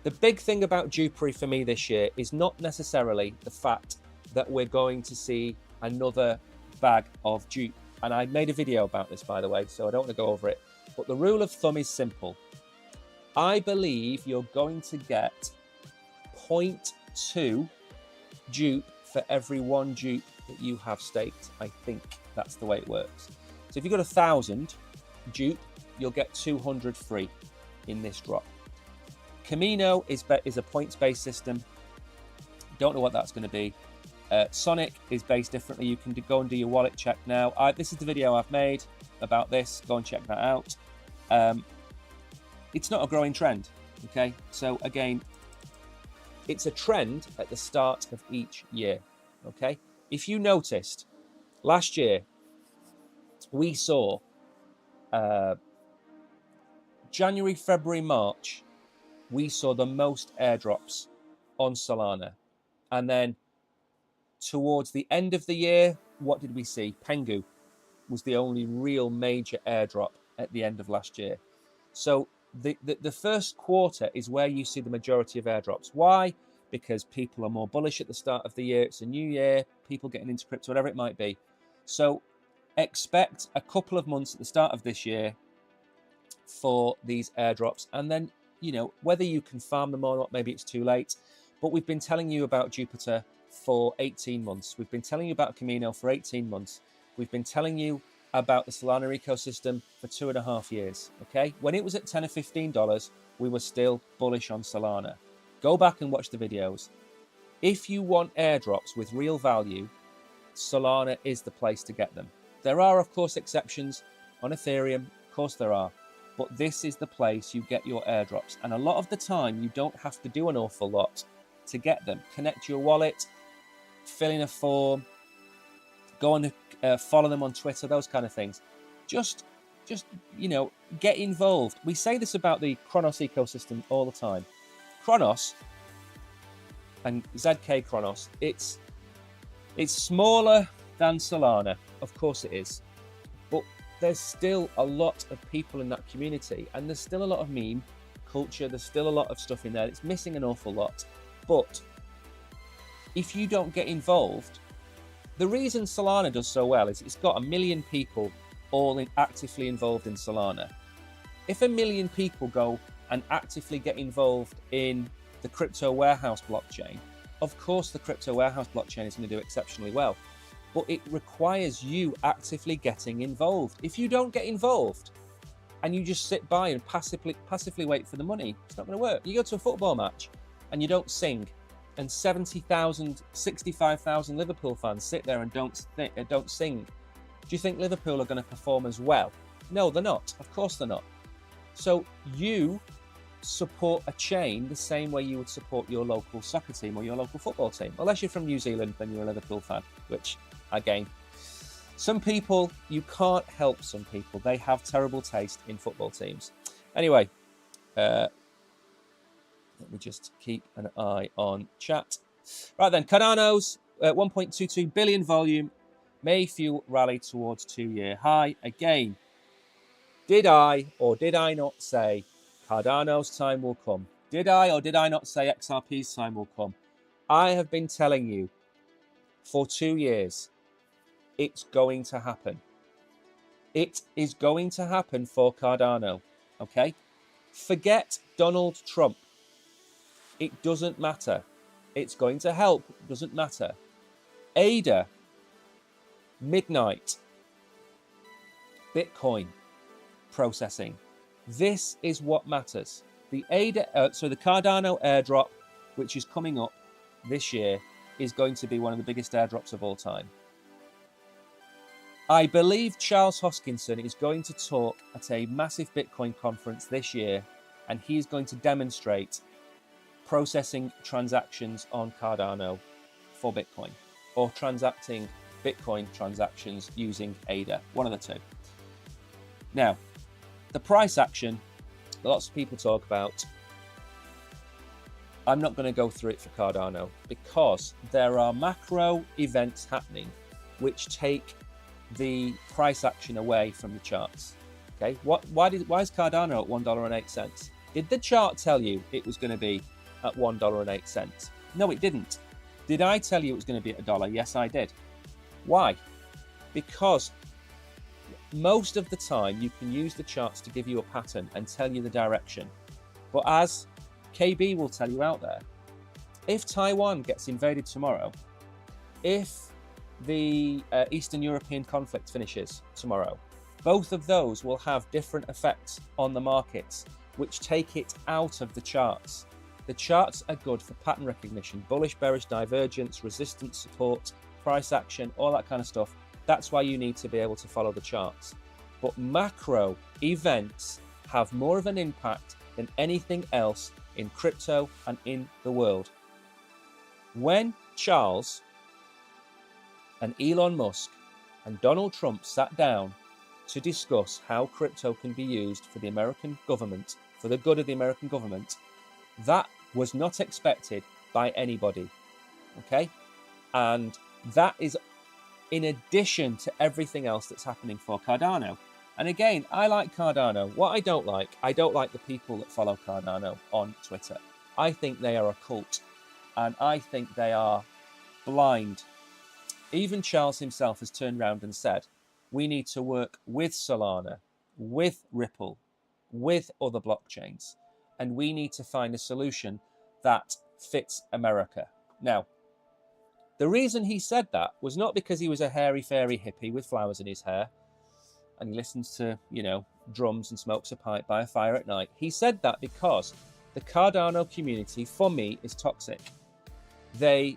The big thing about Jupery for me this year is not necessarily the fact that we're going to see another bag of dupe. And I made a video about this, by the way, so I don't want to go over it. But the rule of thumb is simple. I believe you're going to get 0.2 dupe for every 1 dupe that you have staked. I think that's the way it works. So if you've got 1,000 dupe, you'll get 200 free in this drop. Camino is a points-based system. Don't know what that's going to be. Sonic is based differently. You can go and do your wallet check now. This is the video I've made about this. Go and check that out. It's not a growing trend, okay? So again, it's a trend at the start of each year, okay? If you noticed, last year, we saw January, February, March, we saw the most airdrops on Solana. And then towards the end of the year, what did we see? Pengu was the only real major airdrop at the end of last year. So the first quarter is where you see the majority of airdrops. Why? Because people are more bullish at the start of the year. It's a new year, people getting into crypto, whatever it might be. So expect a couple of months at the start of this year for these airdrops. And then, you know, whether you can farm them or not, maybe it's too late. But we've been telling you about Jupiter for 18 months. We've been telling you about Camino for 18 months. We've been telling you about the Solana ecosystem for 2.5 years, okay? When it was at $10 or $15, we were still bullish on Solana. Go back and watch the videos. If you want airdrops with real value, Solana is the place to get them. There are, of course, exceptions on Ethereum. Of course there are. But this is the place you get your airdrops. And a lot of the time, you don't have to do an awful lot to get them. Connect your wallet, fill in a form, go and follow them on Twitter, those kind of things. Just you know, get involved. We say this about the Chronos ecosystem all the time. Chronos and ZK Chronos, it's smaller than Solana. Of course it is. But there's still a lot of people in that community, and there's still a lot of meme culture. There's still a lot of stuff in there. It's missing an awful lot. But if you don't get involved, the reason Solana does so well is it's got 1 million people all actively involved in Solana. If 1 million people go and actively get involved in the crypto warehouse blockchain, of course the crypto warehouse blockchain is going to do exceptionally well. But it requires you actively getting involved. If you don't get involved and you just sit by and passively wait for the money, it's not going to work. You go to a football match and you don't sing, and 70,000, 65,000 Liverpool fans sit there and don't sing. Do you think Liverpool are going to perform as well? No, they're not. Of course they're not. So you support a chain the same way you would support your local soccer team or your local football team. Unless you're from New Zealand, then you're a Liverpool fan, which, again, some people, you can't help some people. They have terrible taste in football teams. Anyway, let me just keep an eye on chat. Right then, Cardano's 1.22 billion volume may fuel rally towards 2-year high. Again, did I or did I not say Cardano's time will come? Did I or did I not say XRP's time will come? I have been telling you for 2 years, it's going to happen. It is going to happen for Cardano, okay? Forget Donald Trump. It doesn't matter. It's going to help. It doesn't matter. ADA, midnight, Bitcoin processing. This is what matters. The ADA, the Cardano airdrop, which is coming up this year, is going to be one of the biggest airdrops of all time. I believe Charles Hoskinson is going to talk at a massive Bitcoin conference this year, and he's going to demonstrate processing transactions on Cardano for Bitcoin, or transacting Bitcoin transactions using ADA, one of the two. Now, the price action, lots of people talk about. I'm not going to go through it for Cardano because there are macro events happening which take the price action away from the charts. Okay, why is Cardano at $1.08? Did the chart tell you it was going to be at $1.08? No, it didn't. Did I tell you it was going to be at $1? Yes, I did. Why? Because most of the time you can use the charts to give you a pattern and tell you the direction. But as KB will tell you out there, if Taiwan gets invaded tomorrow, if the Eastern European conflict finishes tomorrow, both of those will have different effects on the markets, which take it out of the charts. The charts are good for pattern recognition, bullish, bearish, divergence, resistance, support, price action, all that kind of stuff. That's why you need to be able to follow the charts. But macro events have more of an impact than anything else in crypto and in the world. When Charles and Elon Musk and Donald Trump sat down to discuss how crypto can be used for the American government, for the good of the American government, that was not expected by anybody. Okay? And that is in addition to everything else that's happening for Cardano. And again, I like Cardano. What I don't like the people that follow Cardano on Twitter. I think they are a cult, and I think they are blind. Even Charles himself has turned around and said, we need to work with Solana, with Ripple, with other blockchains, and we need to find a solution that fits America. Now, the reason he said that was not because he was a hairy-fairy hippie with flowers in his hair, and he listens to, drums and smokes a pipe by a fire at night. He said that because the Cardano community, for me, is toxic. They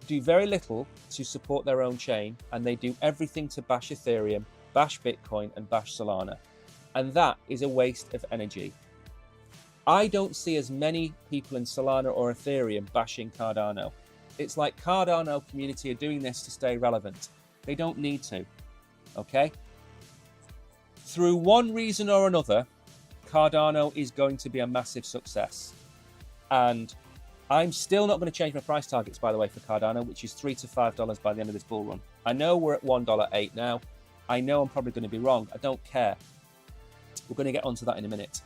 do very little to support their own chain, and they do everything to bash Ethereum, bash Bitcoin, and bash Solana. And that is a waste of energy. I don't see as many people in Solana or Ethereum bashing Cardano. It's like Cardano community are doing this to stay relevant. They don't need to, okay? Through one reason or another, Cardano is going to be a massive success. And I'm still not going to change my price targets, by the way, for Cardano, which is $3 to $5 by the end of this bull run. I know we're at $1.08 now. I know I'm probably going to be wrong. I don't care. We're going to get onto that in a minute.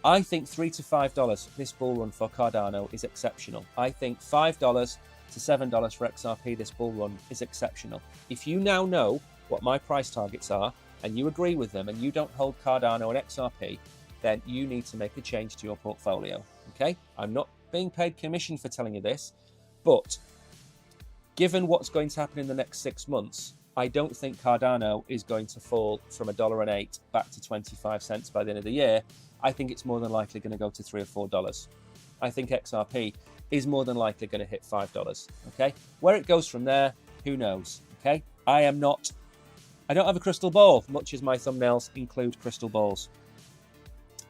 I think $3 to $5 this bull run for Cardano is exceptional. I think $5 to $7 for XRP this bull run is exceptional. If you now know what my price targets are, and you agree with them, and you don't hold Cardano and XRP, then you need to make a change to your portfolio, okay? I'm not being paid commission for telling you this, but given what's going to happen in the next 6 months, I don't think Cardano is going to fall from $1.08 back to 25 cents by the end of the year. I think it's more than likely going to go to $3 or $4. I think XRP is more than likely going to hit $5, okay? Where it goes from there, who knows, okay? I don't have a crystal ball, much as my thumbnails include crystal balls.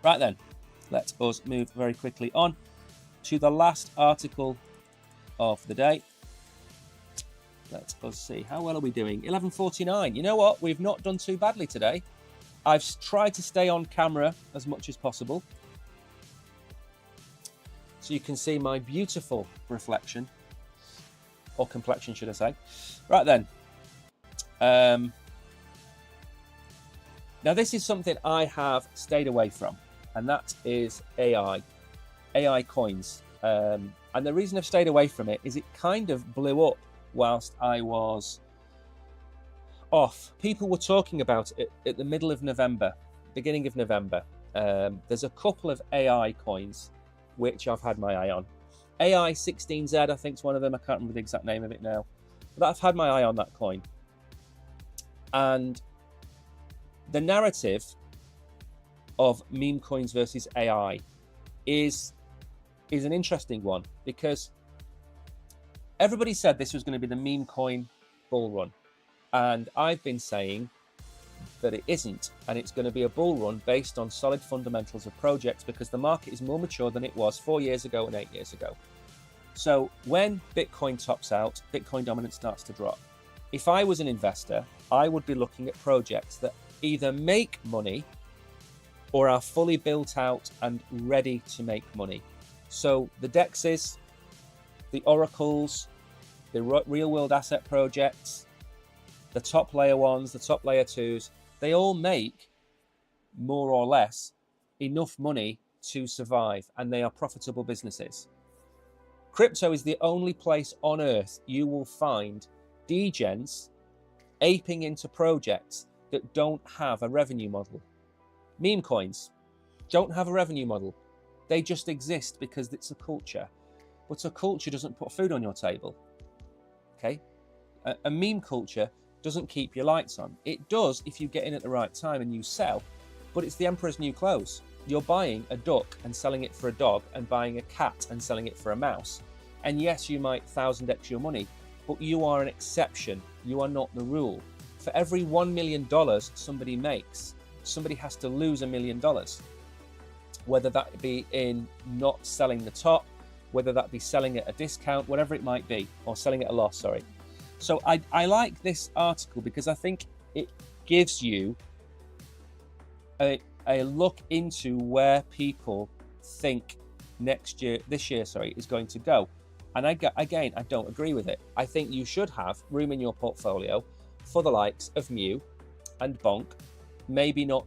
Right then, let us move very quickly on to the last article of the day. Let us see, how well are we doing? 11:49. You know what? We've not done too badly today. I've tried to stay on camera as much as possible, so you can see my beautiful reflection, or complexion, should I say. Right then. Now, this is something I have stayed away from, and that is AI coins. And the reason I've stayed away from it is it kind of blew up whilst I was off. People were talking about it at the middle of November, beginning of November, There's a couple of AI coins which I've had my eye on. AI 16Z, I think, is one of them. I can't remember the exact name of it now, but I've had my eye on that coin. And the narrative of meme coins versus AI is an interesting one, because everybody said this was going to be the meme coin bull run, and I've been saying that it isn't, and it's going to be a bull run based on solid fundamentals of projects, because the market is more mature than it was 4 years ago and 8 years ago. So when Bitcoin tops out, Bitcoin dominance starts to drop. If I was an investor, I would be looking at projects that either make money or are fully built out and ready to make money. So the DEXs, the Oracles, the real world asset projects, the top layer ones, the top layer twos, they all make more or less enough money to survive, and they are profitable businesses. Crypto is the only place on earth you will find degens aping into projects that don't have a revenue model. Meme coins don't have a revenue model. They just exist because it's a culture. But a culture doesn't put food on your table. Okay? A meme culture doesn't keep your lights on. It does if you get in at the right time and you sell, but it's the emperor's new clothes. You're buying a duck and selling it for a dog, and buying a cat and selling it for a mouse. And yes, you might 1000x your money, but you are an exception. You are not the rule. For every $1 million somebody makes, somebody has to lose $1 million. Whether that be in not selling the top, whether that be selling at a discount, whatever it might be, or selling at a loss, sorry. So I like this article because I think it gives you a look into where people think this year is going to go. And again, I don't agree with it. I think you should have room in your portfolio for the likes of Mew and Bonk, maybe not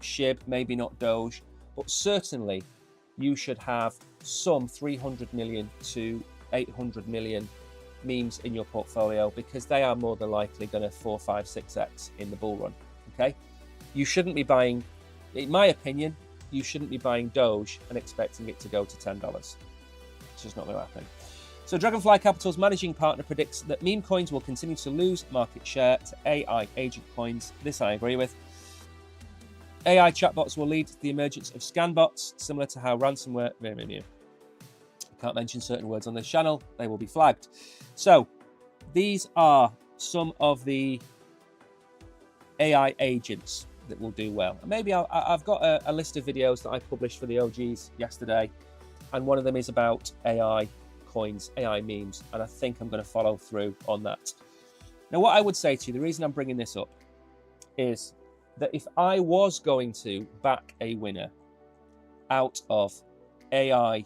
SHIB, maybe not Doge, but certainly you should have some 300 million to 800 million memes in your portfolio, because they are more than likely going to 4, 5, 6x in the bull run. Okay, you shouldn't be buying, in my opinion, you shouldn't be buying Doge and expecting it to go to $10. It's just not going to happen. So Dragonfly Capital's managing partner predicts that meme coins will continue to lose market share to AI agent coins. This I agree with. AI chatbots will lead to the emergence of scan bots, similar to how ransomware... I can't mention certain words on this channel, they will be flagged. So these are some of the AI agents that will do well. And maybe I've got a list of videos that I published for the OGs yesterday, and one of them is about AI coins, AI memes, and I think I'm going to follow through on that. Now, what I would say to you, the reason I'm bringing this up is that if I was going to back a winner out of AI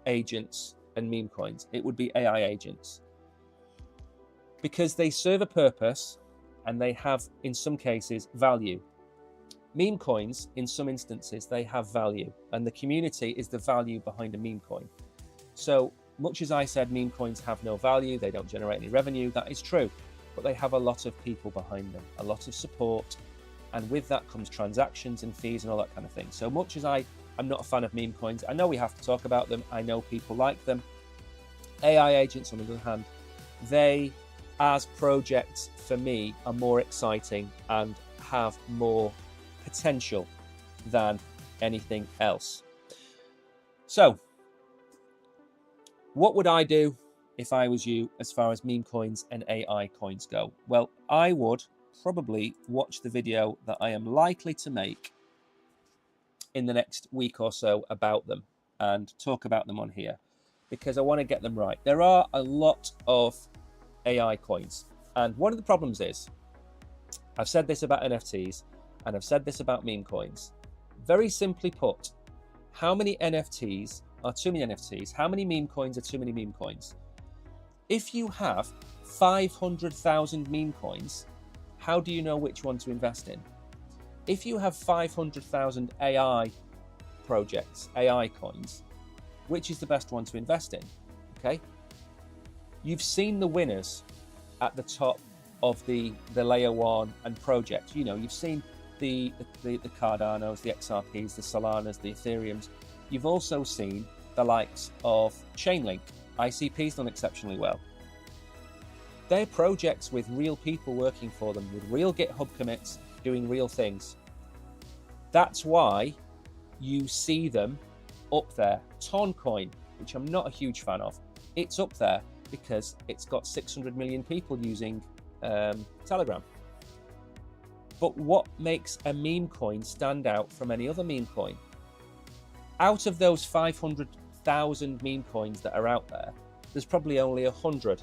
agents and meme coins, it would be AI agents, because they serve a purpose and they have, in some cases, value. Meme coins, in some instances, they have value, and the community is the value behind a meme coin. So much as I said meme coins have no value, they don't generate any revenue, that is true, but they have a lot of people behind them, a lot of support, and with that comes transactions and fees and all that kind of thing. So much as I'm not a fan of meme coins, I know we have to talk about them, I know people like them. AI agents, on the other hand, they, as projects, for me, are more exciting and have more potential than anything else. So, what would I do if I was you as far as meme coins and AI coins go? Well, I would probably watch the video that I am likely to make in the next week or so about them and talk about them on here, because I want to get them right. There are a lot of AI coins, and one of the problems is, I've said this about NFTs and I've said this about meme coins. Very simply put, how many NFTs are too many NFTs? How many meme coins are too many meme coins? If you have 500,000 meme coins, how do you know which one to invest in? If you have 500,000 AI projects, AI coins, which is the best one to invest in? Okay, you've seen the winners at the top of the layer one and projects. You know, you've seen the Cardanos, the XRPs, the Solanas, the Ethereums, you've also seen the likes of Chainlink. ICP's done exceptionally well. They're projects with real people working for them, with real GitHub commits, doing real things. That's why you see them up there. Toncoin, which I'm not a huge fan of, it's up there because it's got 600 million people using Telegram. But what makes a meme coin stand out from any other meme coin? Out of those 500,000 meme coins that are out there, there's probably only 100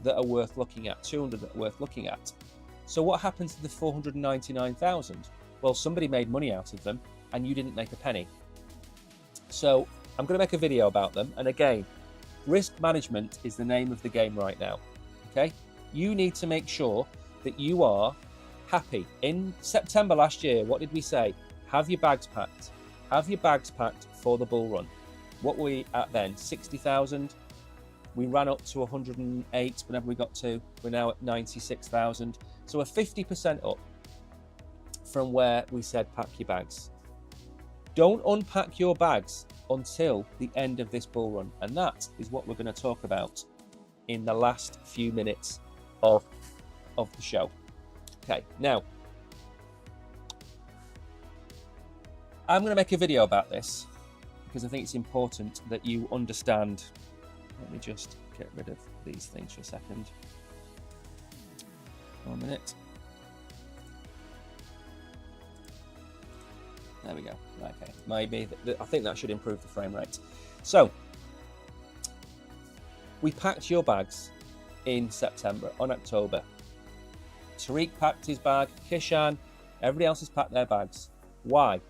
that are worth looking at, 200 that are worth looking at. So what happens to the 499,000? Well, somebody made money out of them and you didn't make a penny. So I'm going to make a video about them. And again, risk management is the name of the game right now. Okay? You need to make sure that you are happy. In September last year, what did we say? Have your bags packed. Have your bags packed for the bull run. What were we at then? 60,000. We ran up to 108 whenever we got to. We're now at 96,000. So we're 50% up from where we said pack your bags. Don't unpack your bags until the end of this bull run. And that is what we're going to talk about in the last few minutes of the show. Okay, now, I'm going to make a video about this because I think it's important that you understand. Let me just get rid of these things for a second. 1 minute. There we go. Okay, maybe. I think that should improve the frame rate. So, we packed your bags in September, on October. Tariq packed his bag, Kishan, everybody else has packed their bags. Why?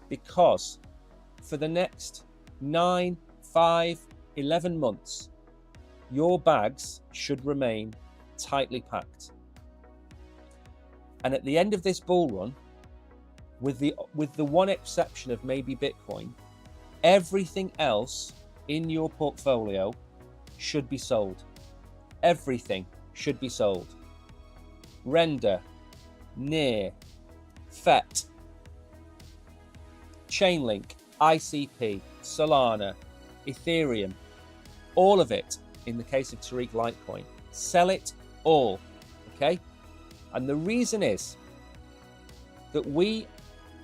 Because for the next 9, 5, 11 months, your bags should remain tightly packed. And at the end of this bull run, with the one exception of maybe Bitcoin, everything else in your portfolio should be sold. Everything should be sold. Render, Near, FET, Chainlink, ICP, Solana, Ethereum, all of it in the case of Tariq Litecoin. Sell it all, okay? And the reason is that we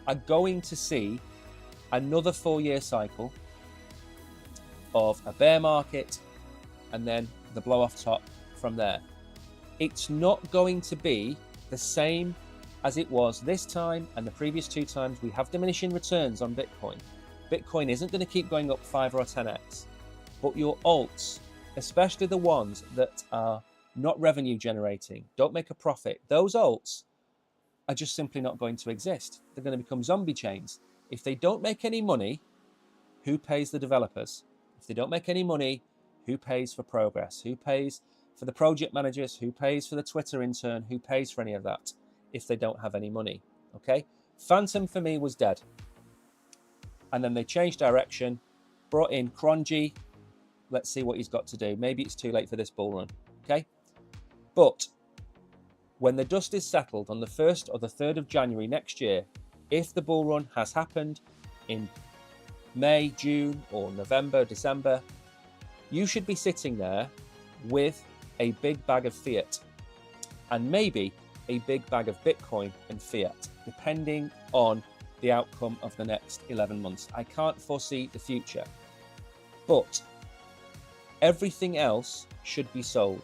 are going to see another 4-year cycle of a bear market and then the blow off top from there. It's not going to be the same as it was this time and the previous 2 times. We have diminishing returns on Bitcoin. Bitcoin isn't going to keep going up 5 or 10x, but your alts, especially the ones that are not revenue generating, don't make a profit, those alts are just simply not going to exist. They're going to become zombie chains. If they don't make any money, who pays the developers? If they don't make any money, who pays for progress? Who pays for the project managers? Who pays for the Twitter intern? Who pays for any of that if they don't have any money? Okay? Phantom for me was dead. And then they changed direction, brought in Crongy. Let's see what he's got to do. Maybe it's too late for this bull run. Okay? But when the dust is settled on the 1st or the 3rd of January next year, if the bull run has happened in May, June, or November, December, you should be sitting there with a big bag of fiat and maybe a big bag of Bitcoin and fiat, depending on the outcome of the next 11 months. I can't foresee the future, but everything else should be sold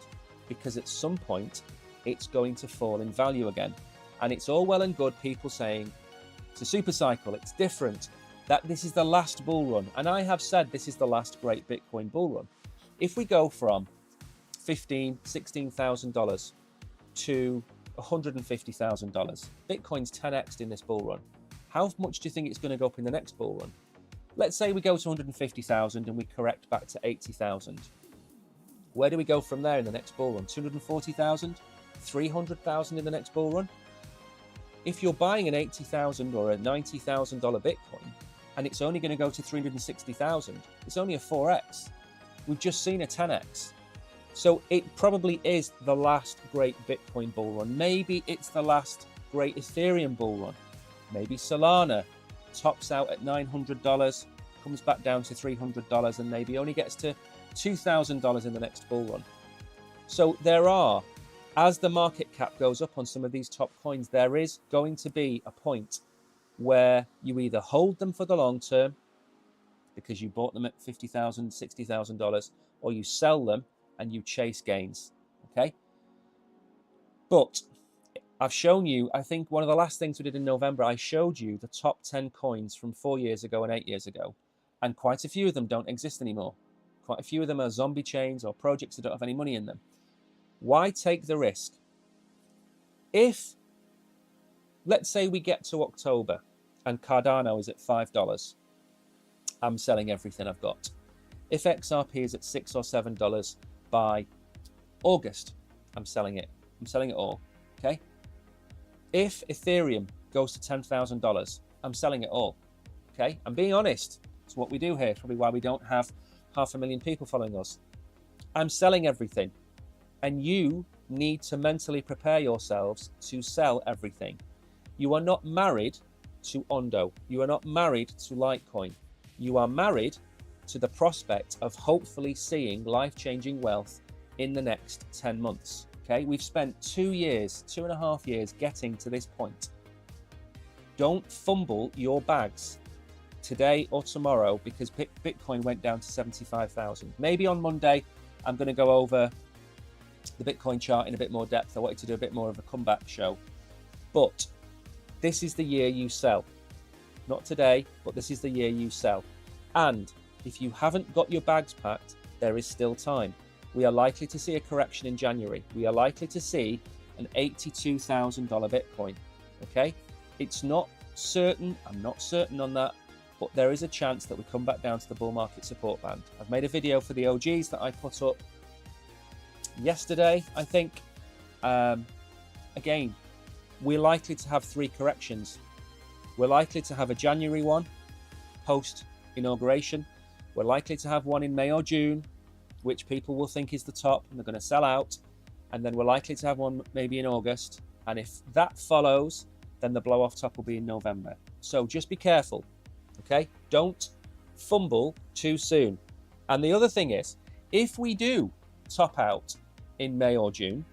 because at some point it's going to fall in value again. And it's all well and good people saying it's a super cycle, it's different, that this is the last bull run. And I have said this is the last great Bitcoin bull run. If we go from $15,000, $16,000 to $150,000, Bitcoin's 10x'd in this bull run. How much do you think it's going to go up in the next bull run? Let's say we go to 150,000 and we correct back to 80,000. Where do we go from there in the next bull run? 240,000? 300,000 in the next bull run? If you're buying an $80,000 or a $90,000 Bitcoin and it's only going to go to 360,000, it's only a 4x. We've just seen a 10x. So it probably is the last great Bitcoin bull run. Maybe it's the last great Ethereum bull run. Maybe Solana tops out at $900, comes back down to $300, and maybe only gets to $2,000 in the next bull run. So there are, as the market cap goes up on some of these top coins, there is going to be a point where you either hold them for the long term because you bought them at $50,000, $60,000, or you sell them and you chase gains. Okay. But I've shown you, I think one of the last things we did in November, I showed you the top 10 coins from 4 years ago and 8 years ago. And quite a few of them don't exist anymore. Quite a few of them are zombie chains or projects that don't have any money in them. Why take the risk? If, let's say we get to October and Cardano is at $5, I'm selling everything I've got. If XRP is at $6 or $7 by August, I'm selling it. I'm selling it all. Okay. If Ethereum goes to $10,000, I'm selling it all. Okay. I'm being honest. It's what we do here. It's probably why we don't have 500,000 people following us. I'm selling everything. And you need to mentally prepare yourselves to sell everything. You are not married to Ondo. You are not married to Litecoin. You are married to the prospect of hopefully seeing life-changing wealth in the next 10 months. Okay, we've spent 2.5 years getting to this point. Don't fumble your bags today or tomorrow because Bitcoin went down to 75,000. Maybe on Monday, I'm going to go over the Bitcoin chart in a bit more depth. I wanted to do a bit more of a comeback show. But this is the year you sell. Not today, but this is the year you sell. And if you haven't got your bags packed, there is still time. We are likely to see a correction in January. We are likely to see an $82,000 Bitcoin. Okay? It's not certain. I'm not certain on that. But there is a chance that we come back down to the bull market support band. I've made a video for the OGs that I put up yesterday, I think. Again, we're likely to have 3 corrections. We're likely to have a January one post inauguration. We're likely to have one in May or June, which people will think is the top and they're going to sell out. And then we're likely to have one maybe in August. And if that follows, then the blow off top will be in November. So just be careful. Okay? Don't fumble too soon. And the other thing is, if we do top out in May or June,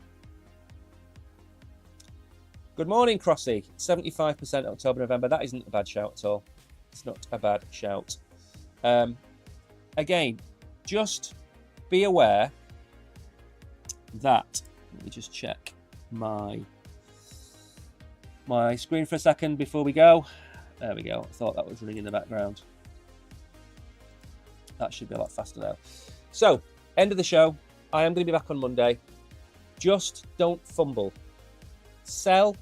good morning, Crossy. 75% October, November. That isn't a bad shout at all. It's not a bad shout. Again, just be aware that, let me just check my screen for a second before we go. There we go. I thought that was running in the background. That should be a lot faster now. So, end of the show. I am going to be back on Monday. Just don't fumble. Sell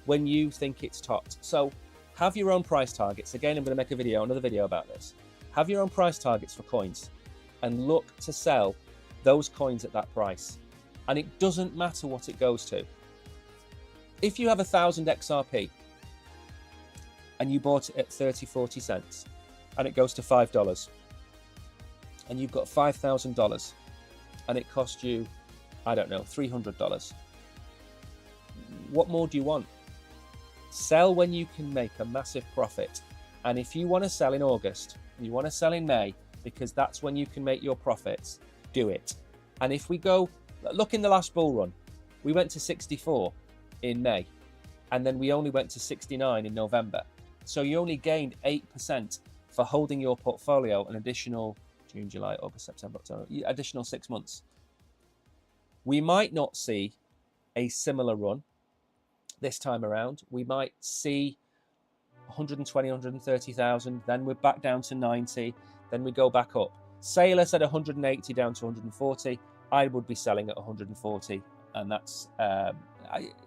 when you think it's topped. So, have your own price targets. Again, I'm going to make another video about this. Have your own price targets for coins and look to sell those coins at that price. And it doesn't matter what it goes to. If you have 1,000 XRP and you bought it at 30, 40 cents and it goes to $5 and you've got $5,000 and it cost you, I don't know, $300. What more do you want? Sell when you can make a massive profit. And if you want to sell in August, you want to sell in May, because that's when you can make your profits, do it. And if we go, look in the last bull run, we went to 64 in May, and then we only went to 69 in November. So you only gained 8% for holding your portfolio an additional June, July, August, September, October, additional 6 months. We might not see a similar run this time around. We might see 120, 130,000, then we're back down to 90, then we go back up. Sailor said 180 down to 140. I would be selling at 140, and that's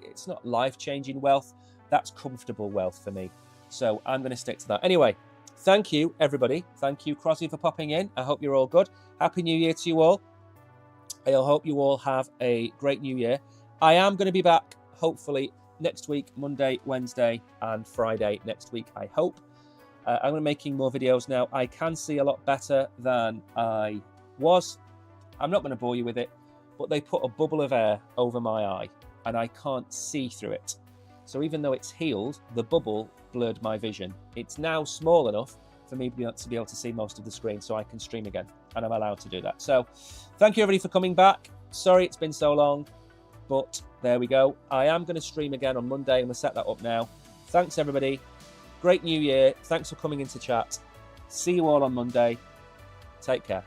it's not life-changing wealth, that's comfortable wealth for me. So I'm going to stick to that. Anyway, thank you, everybody. Thank you, Crossy, for popping in. I hope you're all good. Happy New Year to you all. I hope you all have a great New Year. I am going to be back, hopefully, next week, Monday, Wednesday, and Friday next week, I hope. I'm going to be making more videos now. I can see a lot better than I was. I'm not going to bore you with it, but they put a bubble of air over my eye, and I can't see through it. So even though it's healed, the bubble blurred my vision. It's now small enough for me to be able to see most of the screen, so I can stream again, and I'm allowed to do that. So thank you everybody for coming back. Sorry it's been so long, but there we go. I am going to stream again on Monday. I'm going to set that up now. Thanks everybody. Great new year. Thanks for coming into chat. See you all on Monday. Take care.